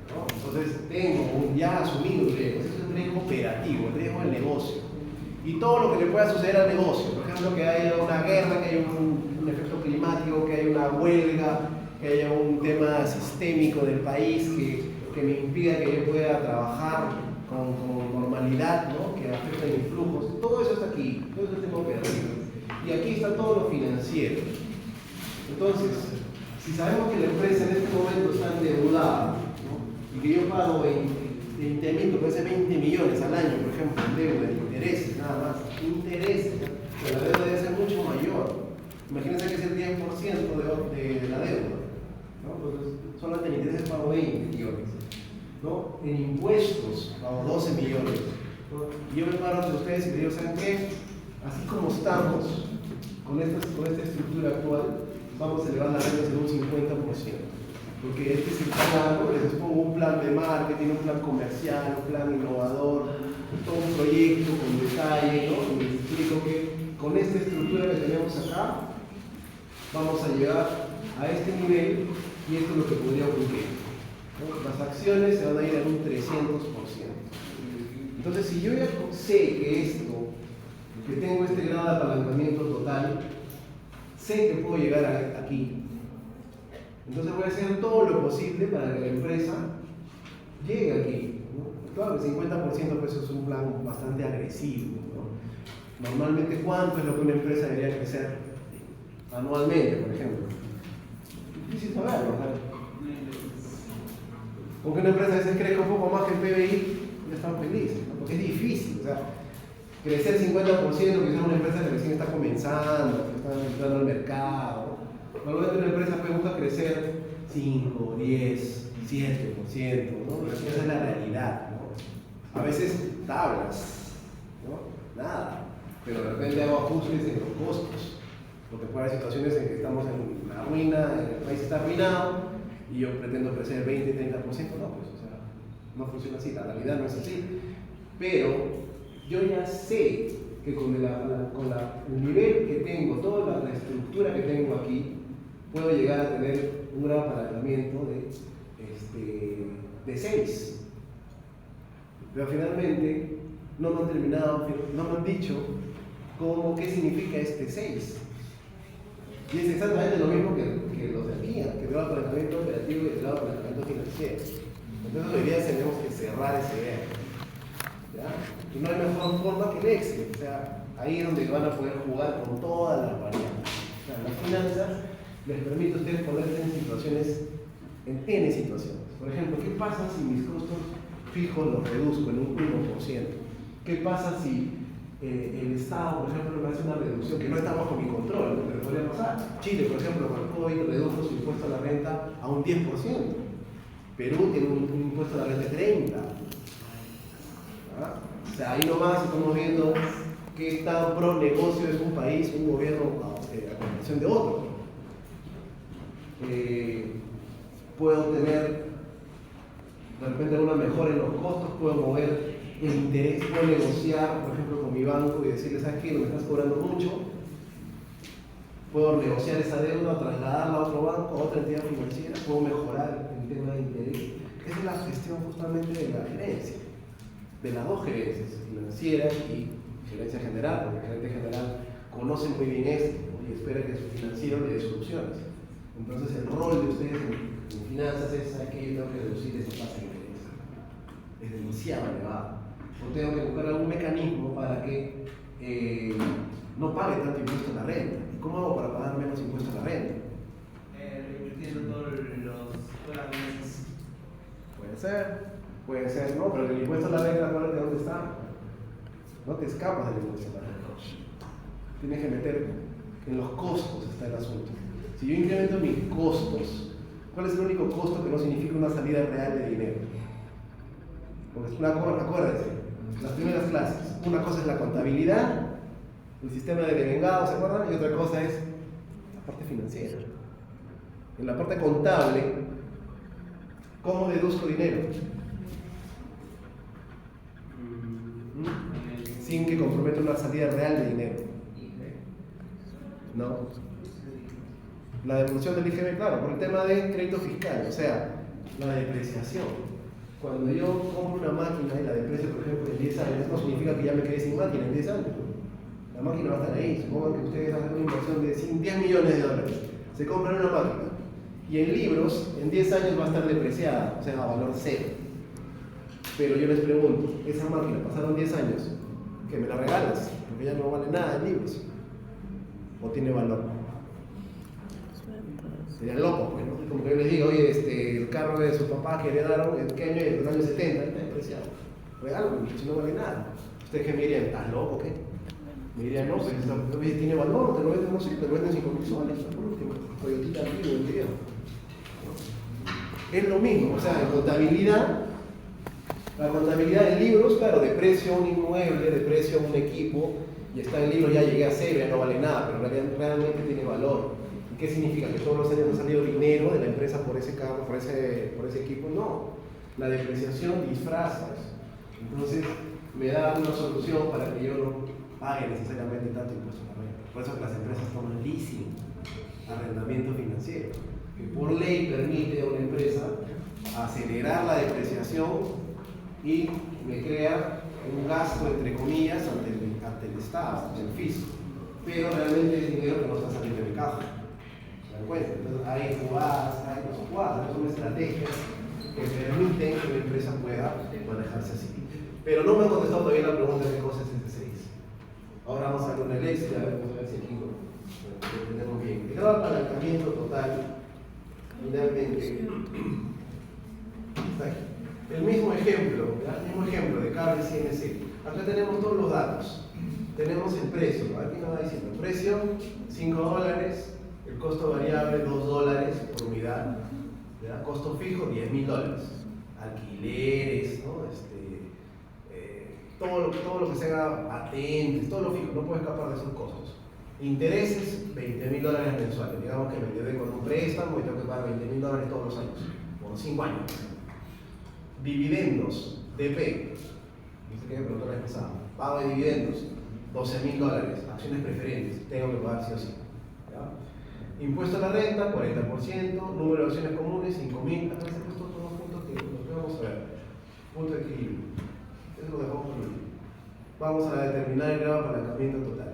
¿no? Entonces tengo ya asumido un riesgo. Ese es un riesgo operativo, el riesgo del negocio. Y todo lo que le pueda suceder al negocio, por ejemplo, que haya una guerra, que haya un efecto climático, que haya una huelga, que haya un tema sistémico del país que me impida que yo pueda trabajar con normalidad, ¿no? Que afecte mis flujos. Todo eso está aquí, todo eso es tema operativo. Y aquí está todo lo financiero. Entonces, si sabemos que la empresa en este momento está endeudada, ¿no? Y que yo pago 20.000, que puede ser 20 millones al año, por ejemplo, en deuda, en intereses, nada más, intereses, pero la deuda debe ser mucho mayor. Imagínense que es el 10% de la deuda, ¿no? Entonces, solamente en intereses pago 20 millones, ¿no? En impuestos pago 12 millones, ¿no? Y yo me paro ante ustedes y les digo, ¿saben qué? Así como estamos con esta estructura actual, vamos a elevar las rentas en un 50%. Porque este es el plan, ¿no? Les expongo un plan de marketing, un plan comercial, un plan innovador, todo un proyecto con detalle, ¿no? Y les explico que con esta estructura que tenemos acá, vamos a llegar a este nivel y esto es lo que podría ocurrir, ¿no? Las acciones se van a ir en un 300%. Entonces, si yo ya sé que que tengo este grado de apalancamiento total, sé que puedo llegar aquí. Entonces voy a hacer todo lo posible para que la empresa llegue aquí, ¿no? Claro que 50% pues es un plan bastante agresivo, ¿no? Normalmente, ¿cuánto es lo que una empresa debería crecer anualmente, por ejemplo? Difícil saberlo, ¿no? Con que una empresa a veces crezca un poco más que el PBI, ya están felices, ¿no? Porque es difícil, o sea, crecer 50%, que es una empresa que recién está comenzando, que está entrando al mercado. Normalmente una empresa puede buscar crecer 5, 10, 7%, ¿no? Esa es la realidad, ¿no? A veces tablas, ¿no? Nada, pero de repente hago ajustes en los costos, porque puede haber situaciones en que estamos en la ruina, el país está arruinado, y yo pretendo crecer 20, 30%, no, pues, o sea, no funciona así, la realidad no es así. Pero yo ya sé que con el nivel que tengo, toda la estructura que tengo aquí, puedo llegar a tener un gran apalancamiento de 6. Pero finalmente no me han terminado, no me han dicho qué significa este 6. Y es exactamente lo mismo que los de aquí, que el grado de apalancamiento operativo y el grado de apalancamiento financiero. Entonces hoy día tenemos que cerrar ese idea. ¿Ya? Y no hay mejor forma que el Excel. O sea, ahí es donde van a poder jugar con todas las variables. O sea, las finanzas les permite a ustedes ponerse en situaciones, en N situaciones. Por ejemplo, ¿qué pasa si mis costos fijos los reduzco en un 1%? ¿Qué pasa si el Estado, por ejemplo, me hace una reducción que no está bajo mi control, pero podría pasar? Chile, por ejemplo, con el COVID redujo su impuesto a la renta a un 10%. Perú tiene un impuesto a la renta de 30%. ¿Ah? O sea, ahí nomás estamos viendo qué tan pro negocio es un país, un gobierno a comparación de otro. Puedo tener de repente una mejora en los costos, puedo mover el interés, puedo negociar, por ejemplo, con mi banco y decirle, ¿sabes qué? No me estás cobrando mucho. Puedo negociar esa deuda, trasladarla a otro banco, a otra entidad financiera, puedo mejorar el tema de interés. Esa es la gestión justamente de la gerencia, de las dos gerencias, financiera y gerencia general, porque el gerente general conoce muy bien esto y espera que su financiero le dé soluciones. Entonces el rol de ustedes en finanzas es que yo tengo que reducir ese tasa de interés. Es demasiado elevado. O tengo que buscar algún mecanismo para que no pague tanto impuesto a la renta. ¿Y cómo hago para pagar menos impuesto a la renta? Reinvirtiendo todos todas las meses. Puede ser, no, pero el impuesto a la renta, acuérdate dónde está. No te escapas del impuesto a la renta. Tienes que meter en los costos, está el asunto. Si yo incremento mis costos, ¿cuál es el único costo que no significa una salida real de dinero? Porque acuérdense, las primeras clases, una cosa es la contabilidad, el sistema de devengado, ¿se acuerdan? Y otra cosa es la parte financiera. En la parte contable, ¿cómo deduzco dinero? sin que comprometa una salida real de dinero. ¿No? La devolución del IGB, claro, por el tema de crédito fiscal, o sea, la depreciación. Cuando yo compro una máquina y la deprecio, por ejemplo, en 10 años, no significa que ya me quedé sin máquina en 10 años. La máquina va a estar ahí. Supongan que ustedes hacen una inversión de 10 millones de dólares. Se compran una máquina. Y en libros, en 10 años va a estar depreciada, o sea, a valor cero. Pero yo les pregunto, esa máquina, pasaron 10 años, que me la regalas, porque ya no vale nada en libros. ¿O tiene valor? Sería loco, pues, ¿no? Como que yo les digo, oye, el carro de su papá que heredaron, ¿en qué año es? En los años 70, está depreciado. Regalo, si no vale nada. ¿Ustedes qué me dirían? ¿Estás loco o qué? Me dirían, no, pues tiene valor, te lo venden, no sé, te lo venden 5.000 soles, por último. Toyotita antiguo, el video. Es lo mismo, o sea, en contabilidad, la contabilidad en libros, claro, deprecio un inmueble, deprecio un equipo, y está en libros, ya llegué a cero, ya no vale nada, pero realmente tiene valor. ¿Y qué significa? ¿Que todos los años ha salido dinero de la empresa por ese carro, por ese equipo? No. La depreciación disfraza eso. Entonces, me da una solución para que yo no pague necesariamente tanto impuesto a la renta. Por eso que las empresas toman leasing, arrendamiento financiero, que por ley permite a una empresa acelerar la depreciación y me crea un gasto, entre comillas, ante el Estado, ante el fisco. Pero realmente es dinero que no está saliendo de caja. ¿Se dan cuenta? Entonces hay jugadas, hay no son jugadas, son estrategias que permiten que una empresa pueda manejarse así. Pero no me han contestado todavía la pregunta de qué cosa es este 6. Ahora vamos a ver con el Excel, a ver si aquí lo entendemos bien. El grado de apalancamiento total, finalmente, está aquí. El mismo ejemplo, ¿verdad? El mismo ejemplo de Carl CNC. Acá tenemos todos los datos. Tenemos el precio, aquí nos va diciendo el precio, $5, el costo variable $2 por unidad, ¿verdad? Costo fijo $10.000, alquileres, ¿no? Todo lo que sea patentes, todo lo fijo, no puede escapar de esos costos. Intereses, $20.000 mensuales. Digamos que me endeudé con un préstamo y tengo que pagar $20.000 todos los años, por 5 años. Dividendos, DP, dice que me preguntó la vez pasada, pago de dividendos, $12.000, acciones preferentes, tengo que pagar sí o sí. ¿Ya? Impuesto a la renta, 40%, número de acciones comunes, 5.000, acá se han puesto todos los puntos que vamos a ver. Punto de equilibrio, eso lo dejamos por último. Vamos a determinar el grado de apalancamiento total.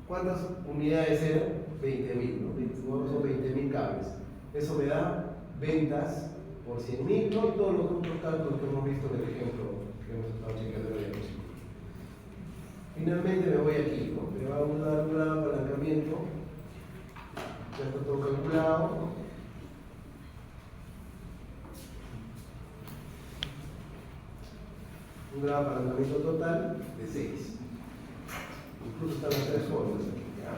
¿Cuántas unidades eran? 20.000, ¿no? Son 20.000 cables. Eso me da ventas por 100.000, no todos los otros cálculos que hemos visto en el ejemplo que hemos estado chequeando en la diapositiva. Finalmente me voy aquí, ¿no? Me va a dar un grado de apalancamiento, ya está todo calculado. Un grado de apalancamiento total de 6. Incluso están las 3 fórmulas aquí, ¿ya?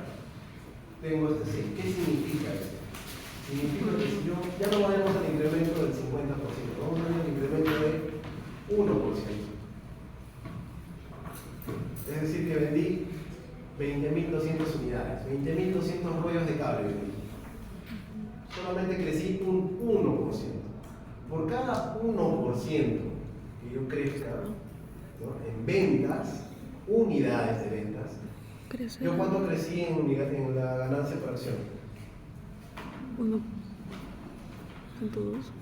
Tengo este 6. ¿Qué significa esto? Significa que si yo ya no vayamos al incremento del 50%, vamos a ver el incremento de 1%. Es decir, que vendí 20.200 unidades, 20.200 rollos de cable vendí. Solamente crecí un 1%. Por cada 1% que yo crezca, ¿no? En ventas, unidades de ventas, ¿yo cuánto crecí en la ganancia por acción? 1.2.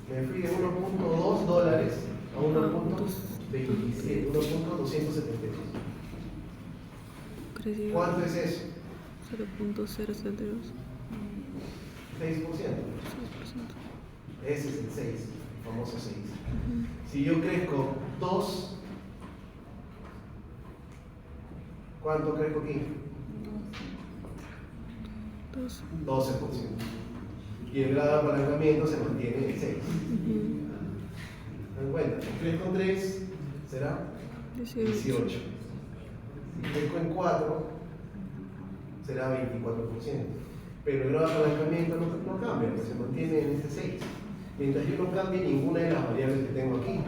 Me fui de $1.2 a 1.27, 1.272. Creció ¿Cuánto es eso? 0.072. 6%. 6%. Ese es el 6, el famoso 6. Si yo crezco 2, ¿cuánto crezco aquí? 12%. Y el grado de apalancamiento se mantiene en 6. ¿Se dan cuenta? Si crezco en 3, será 18. Si crezco en 4, será 24%. Pero el grado de apalancamiento no cambia, pues se mantiene en ese 6. Mientras yo no cambie ninguna de las variables que tengo aquí.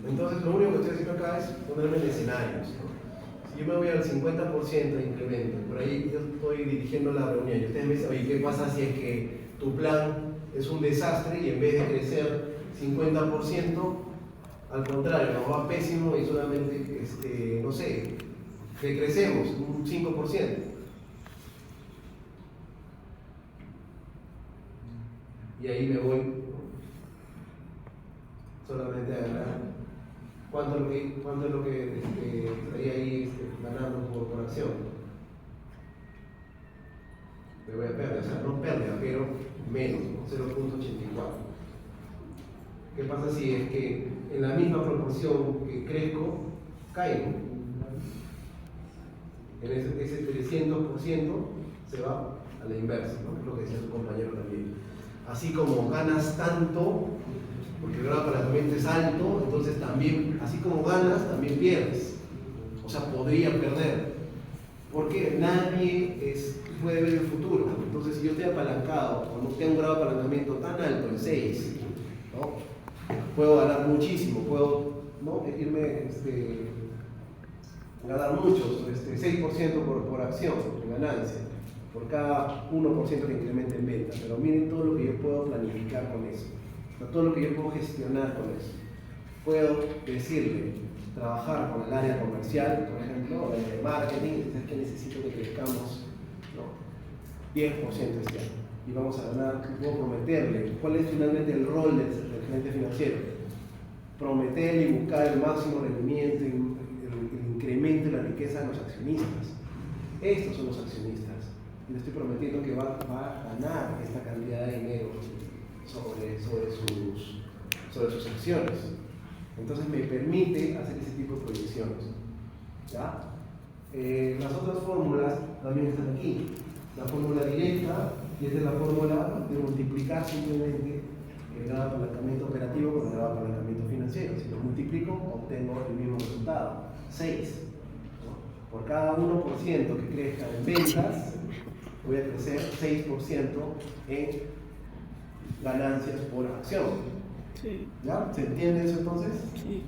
Entonces lo único que estoy haciendo acá es ponerme en escenarios, ¿no? Si yo me voy al 50% de incremento, por ahí yo estoy dirigiendo la reunión y ustedes me dicen, oye, ¿qué pasa si es que tu plan es un desastre y en vez de crecer 50%, al contrario, nos va pésimo y solamente, no sé, que crecemos un 5%. Y ahí me voy solamente a ganar. ¿Cuánto es lo que estaría ahí ganando por acción? Me voy a perder, o sea, no pérdida, pero menos, ¿no? 0.84. ¿Qué pasa si es que en la misma proporción que crezco, caigo? En ese 300% se va a la inversa, ¿no? Es lo que decía su compañero también. Así como ganas tanto, porque el grado de apalancamiento es alto, entonces también, así como ganas, también pierdes. O sea, podría perder. Porque nadie puede ver el futuro. Entonces, si yo estoy apalancado, o no tengo un grado de apalancamiento tan alto, el 6, ¿no? Puedo ganar muchísimo, puedo, ¿no? Ganar mucho, 6% por acción de ganancia, por cada 1% que incremente en venta. Pero miren todo lo que yo puedo planificar con eso, todo lo que yo puedo gestionar con eso. Puedo decirle, trabajar con el área comercial, por ejemplo, o el de marketing, es que necesito que crezcamos, ¿no? 10% este año. Y vamos a ganar, puedo prometerle, ¿cuál es finalmente el rol del gerente financiero? Prometerle y buscar el máximo rendimiento, el incremento de la riqueza de los accionistas. Estos son los accionistas. Y le estoy prometiendo que va a ganar esta cantidad de dinero sobre sus acciones. Entonces me permite hacer ese tipo de proyecciones. ¿Ya? Las otras fórmulas también están aquí. La fórmula directa, y esta es la fórmula de multiplicar simplemente el grado de apalancamiento operativo con el grado de apalancamiento financiero. Si lo multiplico, obtengo el mismo resultado, 6. ¿No? Por cada 1% que crezca en ventas, voy a crecer 6% en ganancias por acción. Sí. ¿Ya? ¿Se entiende eso entonces? Sí.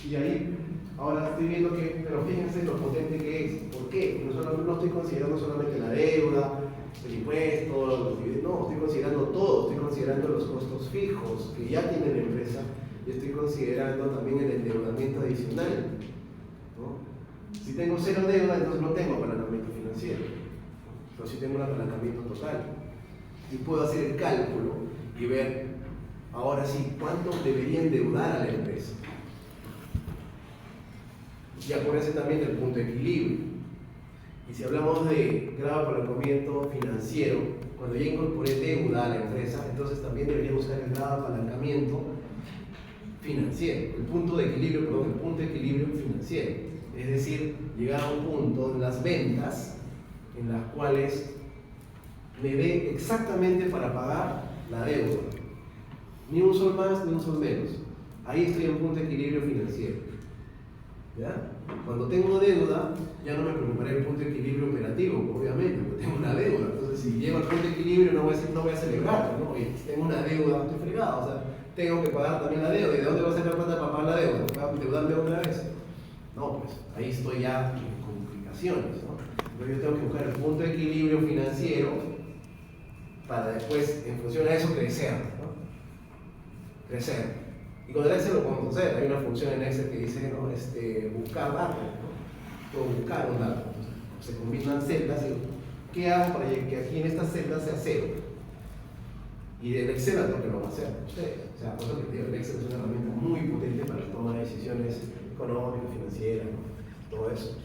Y ahí, ahora estoy viendo que, pero fíjense lo potente que es. ¿Por qué? Porque no estoy considerando solamente la deuda, el impuesto, los dividendos, no, estoy considerando todo, estoy considerando los costos fijos que ya tiene la empresa y estoy considerando también el endeudamiento adicional, ¿no? Si tengo 0 deuda, entonces no tengo apalancamiento financiero, pero si tengo un apalancamiento total y puedo hacer el cálculo y ver ahora sí cuánto debería endeudar a la empresa. Y acuérdense también del punto de equilibrio. Y si hablamos de grado de apalancamiento financiero, cuando ya incorporé deuda a la empresa, entonces también debería buscar el grado de apalancamiento financiero, el punto de equilibrio financiero. Es decir, llegar a un punto en las ventas en las cuales me dé exactamente para pagar la deuda. Ni un sol más, ni un sol menos. Ahí estoy en punto de equilibrio financiero. ¿Ya? Cuando tengo deuda, ya no me preocuparé del punto de equilibrio operativo, obviamente, porque tengo una deuda. Entonces, si llego al punto de equilibrio, no voy a celebrar, ¿no? Oye, tengo una deuda, estoy fregado, o sea, tengo que pagar también la deuda. ¿Y de dónde va a sacar plata para pagar la deuda? ¿Voy a endeudarme otra vez? No, pues ahí estoy ya en complicaciones, ¿no? Entonces, yo tengo que buscar el punto de equilibrio financiero para después, en función a eso, crecer, ¿no? Crecer. Y con el Excel lo podemos hacer. Hay una función en Excel que dice, ¿no? Buscar datos, ¿no? O buscar un dato. Entonces, se combinan celdas y ¿qué hago para que aquí en estas celdas sea 0? Y del Excel es lo que lo va a hacer ustedes. O sea, por eso que digo, el Excel es una herramienta muy potente para tomar decisiones económicas, financieras, ¿no? Todo eso.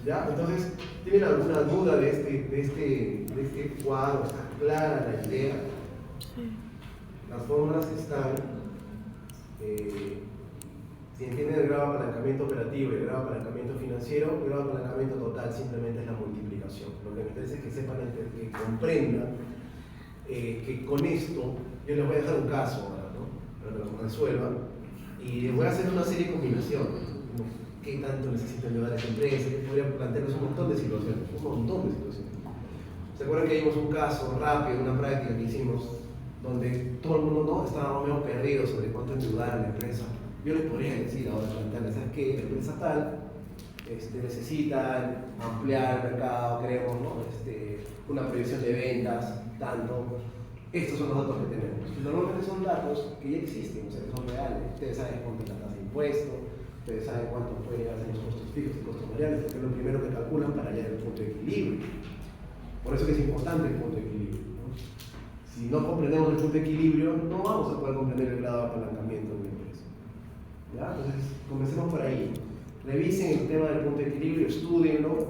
¿Ya? Entonces, ¿tienen alguna duda de este cuadro? ¿Está clara la idea? Sí. Las fórmulas están. Si entienden el grado de apalancamiento operativo y el grado de apalancamiento financiero, el grado de apalancamiento total simplemente es la multiplicación. Lo que me interesa es que sepan, que comprendan que con esto, yo les voy a dejar un caso ahora, ¿no? Para que lo resuelvan, y les voy a hacer una serie de combinaciones. ¿Qué tanto necesitan ayudar a esa empresa? Que podrían plantearles un montón de situaciones, ¿Se acuerdan que vimos un caso rápido, una práctica que hicimos, donde todo el mundo no estaba más o menos perdido sobre cuánto endeudar a la empresa? Yo les podría decir ahora, plantearles, ¿sabes qué? La empresa tal necesita ampliar el mercado, queremos, ¿no? Una proyección de ventas, tanto, Estos son los datos que tenemos. Y normalmente son datos que ya existen, o sea, que son reales. Ustedes saben cuánto es la tasa de impuesto, ustedes saben cuánto puede llegar a ser los costos fijos y costos variables, porque es lo primero que calculan para hallar el punto de equilibrio. Por eso que es importante el punto de equilibrio, ¿no? Si no comprendemos el punto de equilibrio, no vamos a poder comprender el grado de apalancamiento de una empresa. ¿Ya? Entonces, comencemos por ahí. Revisen el tema del punto de equilibrio, estudienlo.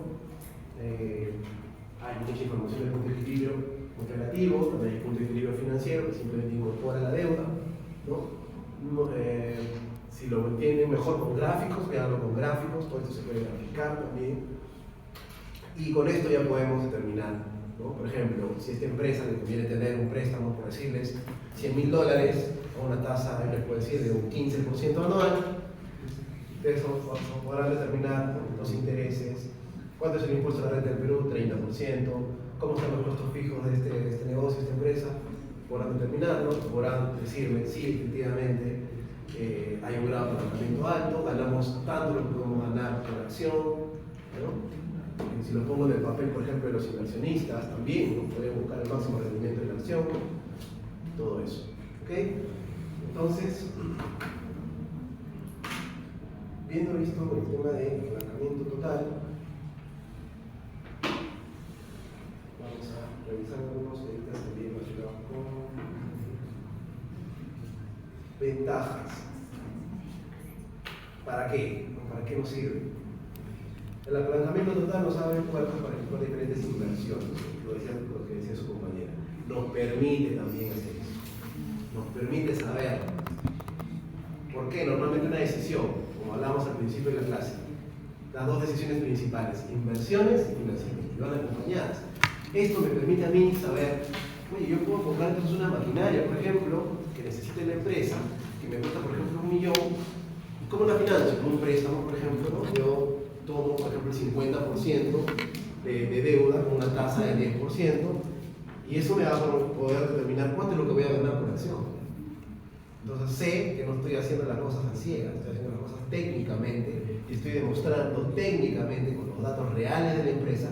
Hay mucha información del punto de equilibrio relativo, también hay punto de equilibrio financiero que simplemente incorpora la deuda, ¿no? Si lo entienden mejor con gráficos, veanlo con gráficos, todo esto se puede graficar también. Y con esto ya podemos determinar, ¿no? Por ejemplo, si esta empresa le conviene tener un préstamo, por decirles, $100.000 a una tasa, les puedo decir, de un 15% anual, ustedes podrán determinar, ¿no?, los intereses. ¿Cuánto es el impuesto a la renta del Perú? 30%. ¿Cómo están los costos fijos de este negocio, de esta empresa? Podrán determinarlo, podrán decirme si efectivamente hay un grado de apalancamiento alto, ganamos tanto lo que podemos ganar por acción, ¿no? Si lo pongo en el papel, por ejemplo, de los inversionistas, también, ¿no?, pueden buscar el máximo rendimiento de la acción, todo eso. ¿Ok? Entonces, viendo esto con el tema de apalancamiento total, vamos a revisar algunos ahorita también relacionados con ventajas. ¿Para qué? ¿Para qué nos sirve? El apalancamiento total nos abre puertas para ejecutar diferentes inversiones, lo que decía su compañera. Nos permite también hacer eso. Nos permite saber. ¿Por qué? Normalmente una decisión, como hablamos al principio de la clase, las dos decisiones principales, inversiones y financiamiento, y van acompañadas. Esto me permite a mí saber, oye, yo puedo comprar entonces una maquinaria, por ejemplo, que necesite la empresa, que me cuesta, por ejemplo, $1 millón, y ¿cómo la financio? Con un préstamo, por ejemplo, ¿no? Yo tomo, por ejemplo, el 50% de deuda con una tasa del 10%, y eso me va a poder determinar cuánto es lo que voy a ganar por acción. Entonces sé que no estoy haciendo las cosas a ciegas, estoy haciendo las cosas técnicamente, y estoy demostrando técnicamente con los datos reales de la empresa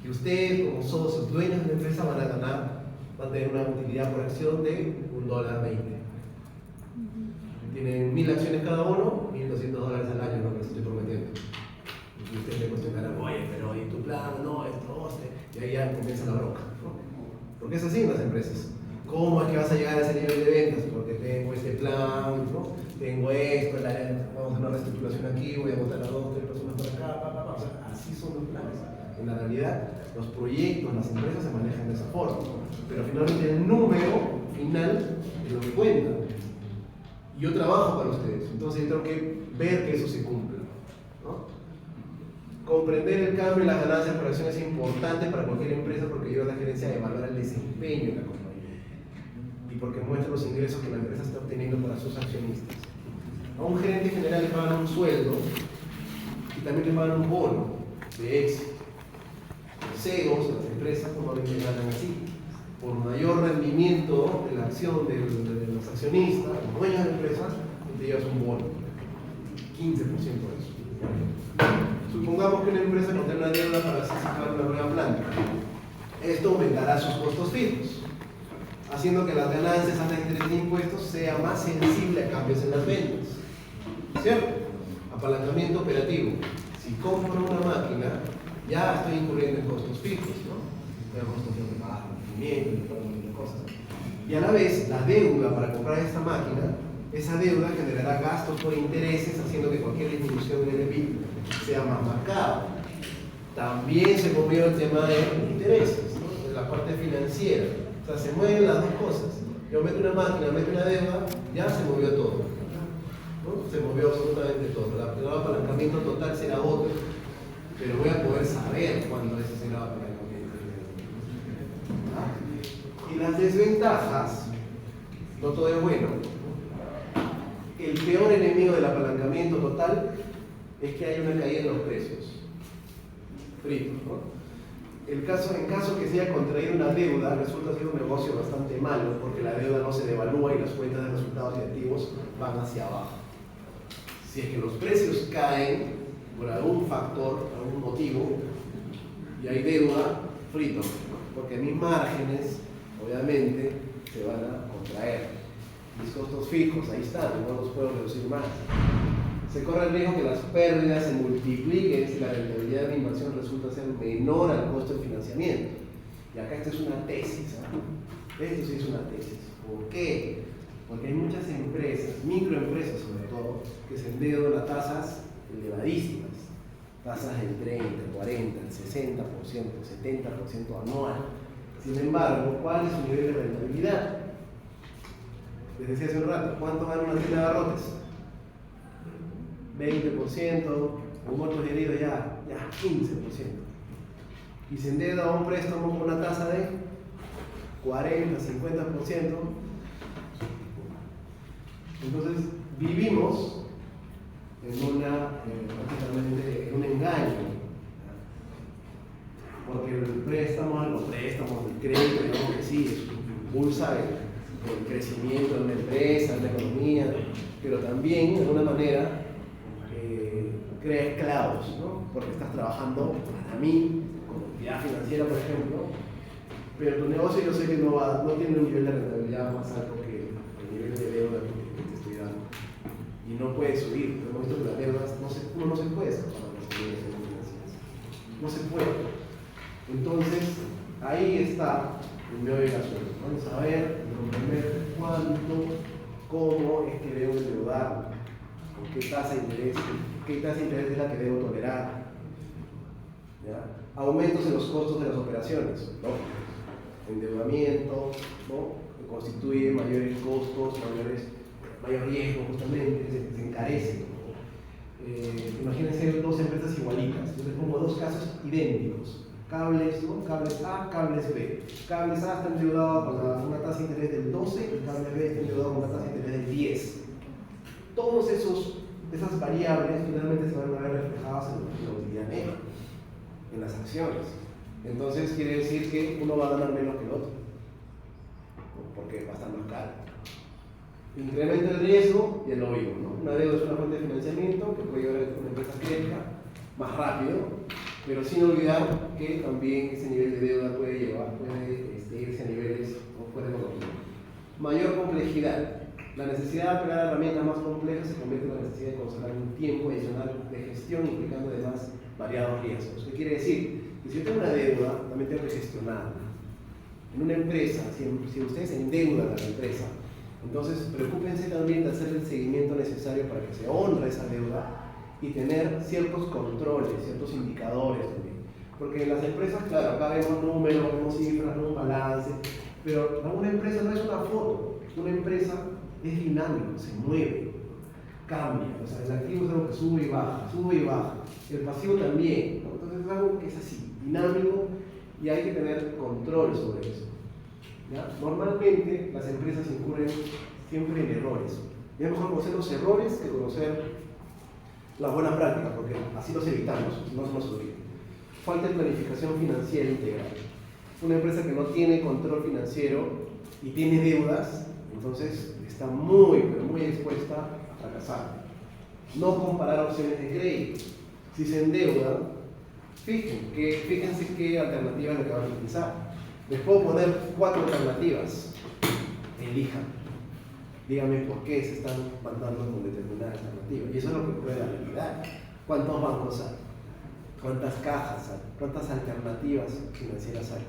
que ustedes, como socios, dueños de la empresa, van a tener una utilidad por acción de $1.20. Tienen 1.000 acciones cada uno, $1.200 al año, lo que les estoy prometiendo. Y ustedes me cuestionarán, oye, pero ¿y tu plan? No, esto, y ahí ya comienza la bronca, ¿no? Porque es así en las empresas. ¿Cómo es que vas a llegar a ese nivel de ventas? Porque tengo este plan, ¿no? Tengo esto, vamos a hacer una reestructuración aquí, voy a botar a 2 o 3 personas por acá, O sea, así son los planes. En la realidad, los proyectos, las empresas se manejan de esa forma, pero finalmente el número final es lo que cuenta. Y yo trabajo para ustedes, entonces yo tengo que ver que eso se cumpla, ¿no? Comprender el cambio y las ganancias por acción es importante para cualquier empresa porque ayuda a la gerencia a evaluar el desempeño de la compañía y porque muestra los ingresos que la empresa está obteniendo para sus accionistas. A un gerente general le pagan un sueldo y también le pagan un bono de éxito. Los CEOs, las empresas, normalmente ganan así. Por mayor rendimiento de la acción de los accionistas, los dueños de la empresa, te llevas un bono, 15% de eso. Supongamos que una empresa contrae una deuda para así sacar una nueva planta. Esto aumentará sus costos fijos, haciendo que las ganancias antes de intereses e impuestos sea más sensible a cambios en las ventas. ¿Cierto? Apalancamiento operativo. Si compro una máquina, ya estoy incurriendo en costos fijos, ¿no? Tengo costos de pagar, mantenimiento, un montón de cosas. Y a la vez, la deuda para comprar esta máquina, esa deuda generará gastos por intereses, haciendo que cualquier disminución del EBIT sea más marcada. También se movió el tema de intereses, ¿no?, de la parte financiera. O sea, se mueven las dos cosas. Yo meto una máquina, meto una deuda, ya se movió todo, ¿no? Se movió absolutamente todo. El apalancamiento total será otro, pero voy a poder saber cuándo ese será el apalancamiento. Y las desventajas, no todo es bueno. El peor enemigo del apalancamiento total es que hay una caída en los precios. Frito, ¿no? En caso que se haya contraído una deuda, resulta ser un negocio bastante malo porque la deuda no se devalúa y las cuentas de resultados y activos van hacia abajo. Si es que los precios caen por algún factor, por algún motivo, y hay deuda, frito, ¿no? Porque mis márgenes, obviamente, se van a contraer. Mis costos fijos, ahí están, no los puedo reducir más. Se corre el riesgo que las pérdidas se multipliquen si la rentabilidad de la inversión resulta ser menor al costo del financiamiento. Y acá esto es una tesis, ¿eh? Esto sí es una tesis. ¿Por qué? Porque hay muchas empresas, microempresas sobre todo, que se endeudan a tasas elevadísimas, tasas del 30, 40, el 60%, 70% anual. Sin embargo, ¿cuál es su nivel de rentabilidad? Les decía hace un rato, ¿cuánto vale una tienda de abarrotes? 20%, o muertos y heridos ya 15%. Y se endeuda a un préstamo con una tasa de 40, 50%. Entonces, vivimos en prácticamente en un engaño. Porque los préstamos, el crédito, digamos que sí, impulsa el crecimiento de una empresa, de la economía, pero también, de alguna manera, crea esclavos, ¿no? Porque estás trabajando para mí, como entidad financiera, por ejemplo, pero tu negocio yo sé que no tiene un nivel de rentabilidad más alto que el nivel de deuda que te estoy dando. Y no puede subir. Hemos visto que las deudas, uno no se puede escapar de las deudas financieras. No se puede. Entonces, ahí está el meollo del asunto. Vamos a ver, comprender cuánto, cómo es que debo endeudar, con qué tasa de interés es la que debo tolerar. ¿Ya? Aumentos en los costos de las operaciones, ¿no? Endeudamiento, ¿no? Que constituye mayores costos, mayor riesgo justamente, se encarece. ¿No? Imagínense dos empresas igualitas, yo les pongo dos casos idénticos. Cables, ¿no? Cables A, cables B. Cables A está endeudado con una tasa de interés del 12 y cables B está endeudado con una tasa de interés del 10. Todas esas variables finalmente se van a ver reflejadas en la utilidad neta, en las acciones. Entonces quiere decir que uno va a ganar menos que el otro, porque va a estar más caro. Incrementa el riesgo y el lo mismo, ¿no? Una deuda es una fuente de financiamiento que puede llevar a que una empresa crezca más rápido, pero sin olvidar que también ese nivel de deuda puede irse a niveles fuera de control. Mayor complejidad. La necesidad de apelar a herramientas más complejas se convierte en la necesidad de conservar un tiempo adicional de gestión, implicando además variados riesgos. ¿Qué quiere decir? Que si yo tengo una deuda, también tengo que gestionarla. En una empresa, si ustedes endeudan a la empresa, entonces preocúpense también de hacer el seguimiento necesario para que se honre esa deuda y tener ciertos controles, ciertos indicadores también. Porque en las empresas, claro, acá vemos números, vemos cifras, un balance, pero una empresa no es una foto, una empresa es dinámico, se mueve, cambia, o sea, el activo es algo que sube y baja, el pasivo también, ¿no? Entonces es algo que es así, dinámico, y hay que tener control sobre eso. ¿Ya? Normalmente las empresas incurren siempre en errores, y es mejor conocer los errores que conocer las buenas prácticas, porque así los evitamos, no se nos olvida. Falta de planificación financiera integral. Una empresa que no tiene control financiero y tiene deudas, entonces está muy expuesta a fracasar. No comparar opciones de crédito. Si se endeuda, fíjense qué alternativas le van a utilizar. Les puedo poner 4 alternativas. Elijan. Díganme por qué se están mandando con determinadas alternativas. Y eso es lo que prueba la realidad. ¿Cuántos bancos hay? ¿Cuántas cajas hay? ¿Cuántas alternativas financieras hay?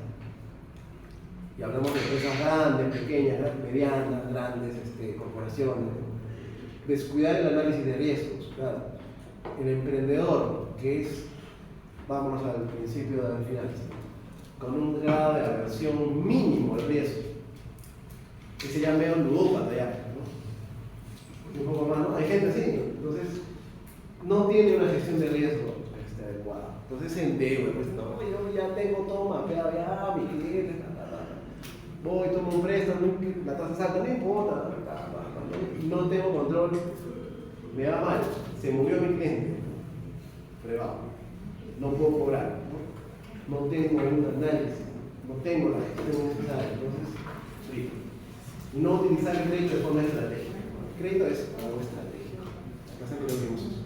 Y hablamos de empresas grandes, pequeñas, medianas, grandes, corporaciones. Descuidar el análisis de riesgos. Claro. El emprendedor, que es, vámonos al principio al final, con un grado de aversión mínimo al riesgo, que se llama medio ludópata ya, ¿no? Un poco más, ¿no? Hay gente así, entonces no tiene una gestión de riesgo adecuada. Entonces se endeuda, pues no, yo ya tengo todo mapeado, ya mi cliente, voy, tomo un préstamo, la tasa es alta, no importa, no tengo control, me va mal, se murió mi cliente, fregado, no puedo cobrar, no tengo un análisis, no tengo la gestión necesaria, entonces, sí. No utilizar el crédito de forma estratégica. El crédito es algo estratégico. Acá siempre lo vimos eso.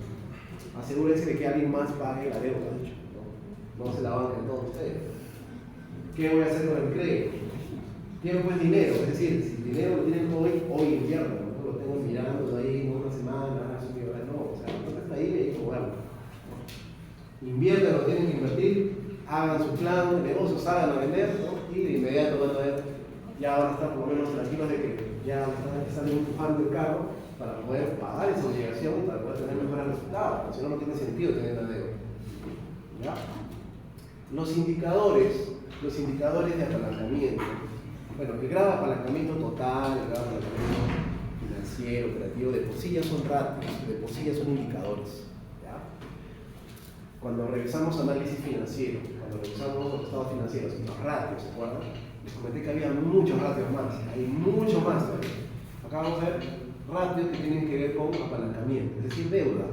Asegúrense de que alguien más pague la deuda, de hecho. No se la banquen todos ustedes. ¿Qué voy a hacer con el crédito? Tienen pues dinero, es decir, si el dinero lo tienen hoy invierno, no lo tengo mirando ahí en una semana, no, o sea, lo que está ahí y hay que moverlo. Invierten, lo tienen que invertir, hagan su plan de negocios, hagan a vender, ¿no? Y de inmediato van a ver, ya ahora están por lo menos tranquilos de que ya están empujando el carro para poder pagar esa obligación y para poder tener mejores resultados, porque si no, no tiene sentido tener la deuda. ¿Ya? Los indicadores de apalancamiento, bueno, el grado de apalancamiento total, el grado de apalancamiento financiero, operativo, de por sí ya son ratios, de por sí ya son indicadores. ¿Ya? Cuando revisamos análisis financiero, cuando revisamos los estados financieros y los ratios, ¿se acuerdan? Les comenté que había muchos ratios más, hay mucho más todavía. Acá vamos a ver ratios que tienen que ver con apalancamiento, es decir, deuda.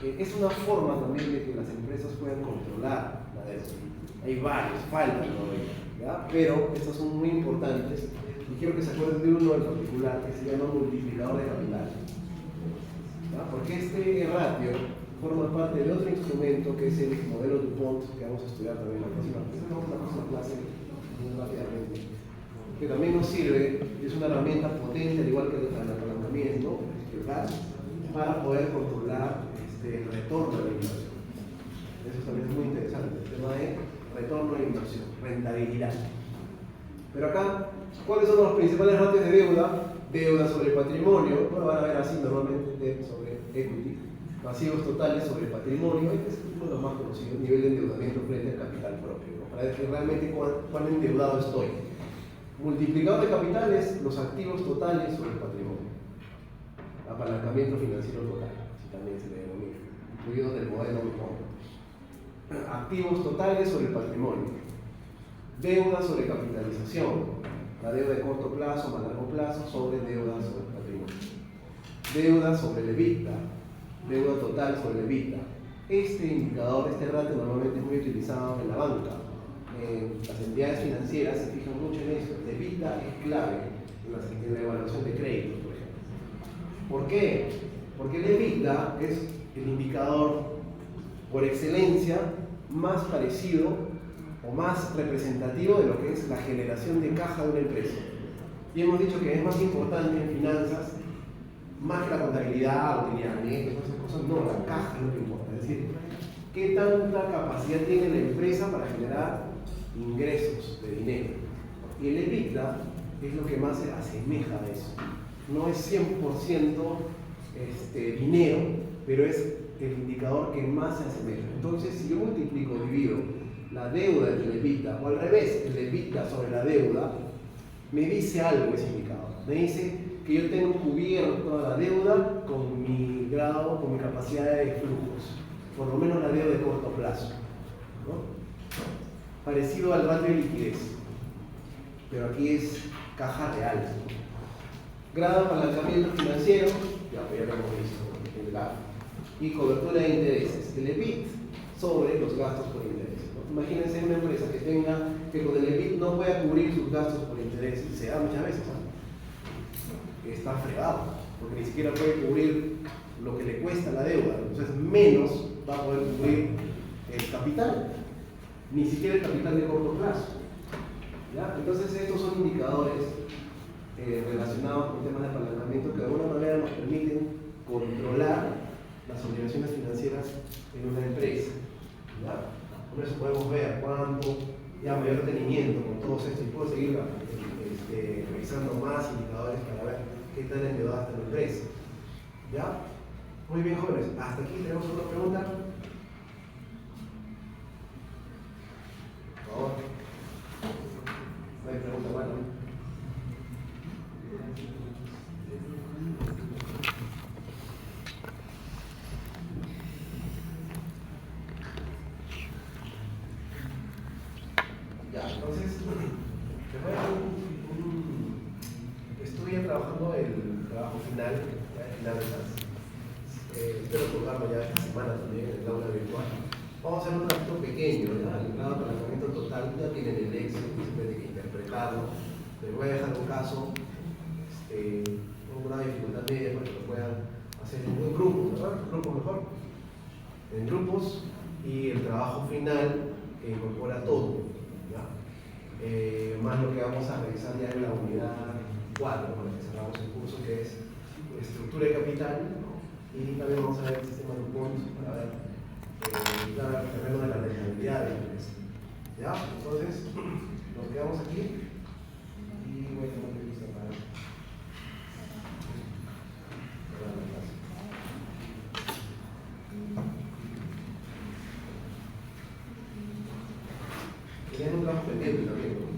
Es una forma también de que las empresas puedan controlar la deuda. Hay varios, faltan todavía, ¿ya? Pero estos son muy importantes y quiero que se acuerden de uno en particular que se llama multiplicador de capital. ¿Ya? Porque este ratio forma parte de otro instrumento que es el modelo DuPont, que vamos a estudiar también en la próxima clase, muy rápidamente, que también nos sirve, es una herramienta potente, al igual que el apalancamiento, para poder controlar el retorno de la inversión. Eso también es muy interesante, el tema de retorno de inversión, rentabilidad. Pero acá, ¿cuáles son los principales ratios de deuda? Deuda sobre patrimonio, bueno, van a ver así normalmente, debt sobre equity, pasivos totales sobre patrimonio, este es uno de los más conocidos, nivel de endeudamiento frente al capital propio, ¿no? Para ver que realmente cuán endeudado estoy. Multiplicador de capitales, los activos totales sobre el patrimonio. Apalancamiento financiero total, si también se le denomina, incluido del modelo DuPont. Activos totales sobre el patrimonio. Deuda sobre capitalización, la deuda de corto plazo más largo plazo sobre deuda sobre el patrimonio. Deuda sobre el EBITDA, deuda total sobre el EBITDA. Este indicador, este ratio normalmente es muy utilizado en la banca. Las entidades financieras se fijan mucho en eso. El EBITDA es clave en la evaluación de créditos, por ejemplo. ¿Por qué? Porque el EBITDA es el indicador por excelencia más parecido o más representativo de lo que es la generación de caja de una empresa. Y hemos dicho que es más importante en finanzas, más que la contabilidad, utilidad neta, todas esas cosas, no, la caja es lo que importa. Es decir, qué tanta capacidad tiene la empresa para generar ingresos de dinero. Y el EBITDA es lo que más se asemeja a eso. No es 100% dinero, pero es el indicador que más se asemeja. Entonces, si yo multiplico, divido la deuda entre el EBITDA, o al revés, el EBITDA sobre la deuda, me dice algo ese indicador. Me dice que yo tengo cubierto la deuda con mi grado, con mi capacidad de flujos, por lo menos la deuda de corto plazo, ¿no? Parecido al ratio de liquidez, pero aquí es caja real, ¿no? Grado de apalancamiento financiero, ya lo hemos visto en el grafo, y cobertura de intereses, el EBIT sobre los gastos por intereses, ¿no? Imagínense una empresa que con el EBIT no pueda cubrir sus gastos por intereses, y se da muchas veces, ¿no? Está fregado, porque ni siquiera puede cubrir lo que le cuesta la deuda, entonces menos va a poder cubrir el capital, ni siquiera el capital de corto plazo. ¿Ya? Entonces estos son indicadores relacionados con temas de apalancamiento que de alguna manera nos permiten controlar las obligaciones financieras en una empresa. ¿Ya? Por eso podemos ver cuánto, ya mayor detenimiento con todos estos, y puedo seguir revisando más indicadores para ver qué tan endeudada está la empresa. ¿Ya? Muy bien, jóvenes, hasta aquí tenemos otra pregunta. Por favor. No hay pregunta, bueno. Ya, entonces, les voy a dar estuve trabajando el trabajo final, de finanzas. Espero tocarlo ya esta semana también en el aula virtual. Vamos a hacer un tracto pequeño, ¿verdad? El grado de apalancamiento total ya tienen el Excel, que siempre hay que interpretarlo. Les voy a dejar un caso, con una dificultad media para que lo puedan hacer en un grupo, ¿verdad? Un grupo mejor. En grupos, y el trabajo final que incorpora todo, ¿ya? más lo que vamos a revisar ya en la unidad 4, con la que cerramos el curso, que es estructura de capital, ¿no? Y también vamos a ver el sistema de puntos para ver el terreno de la rentabilidad de la empresa. ¿Ya? Entonces, nos quedamos aquí y voy a tomar mi lista para la clase. Tenían un trabajo pendiente también, ¿no?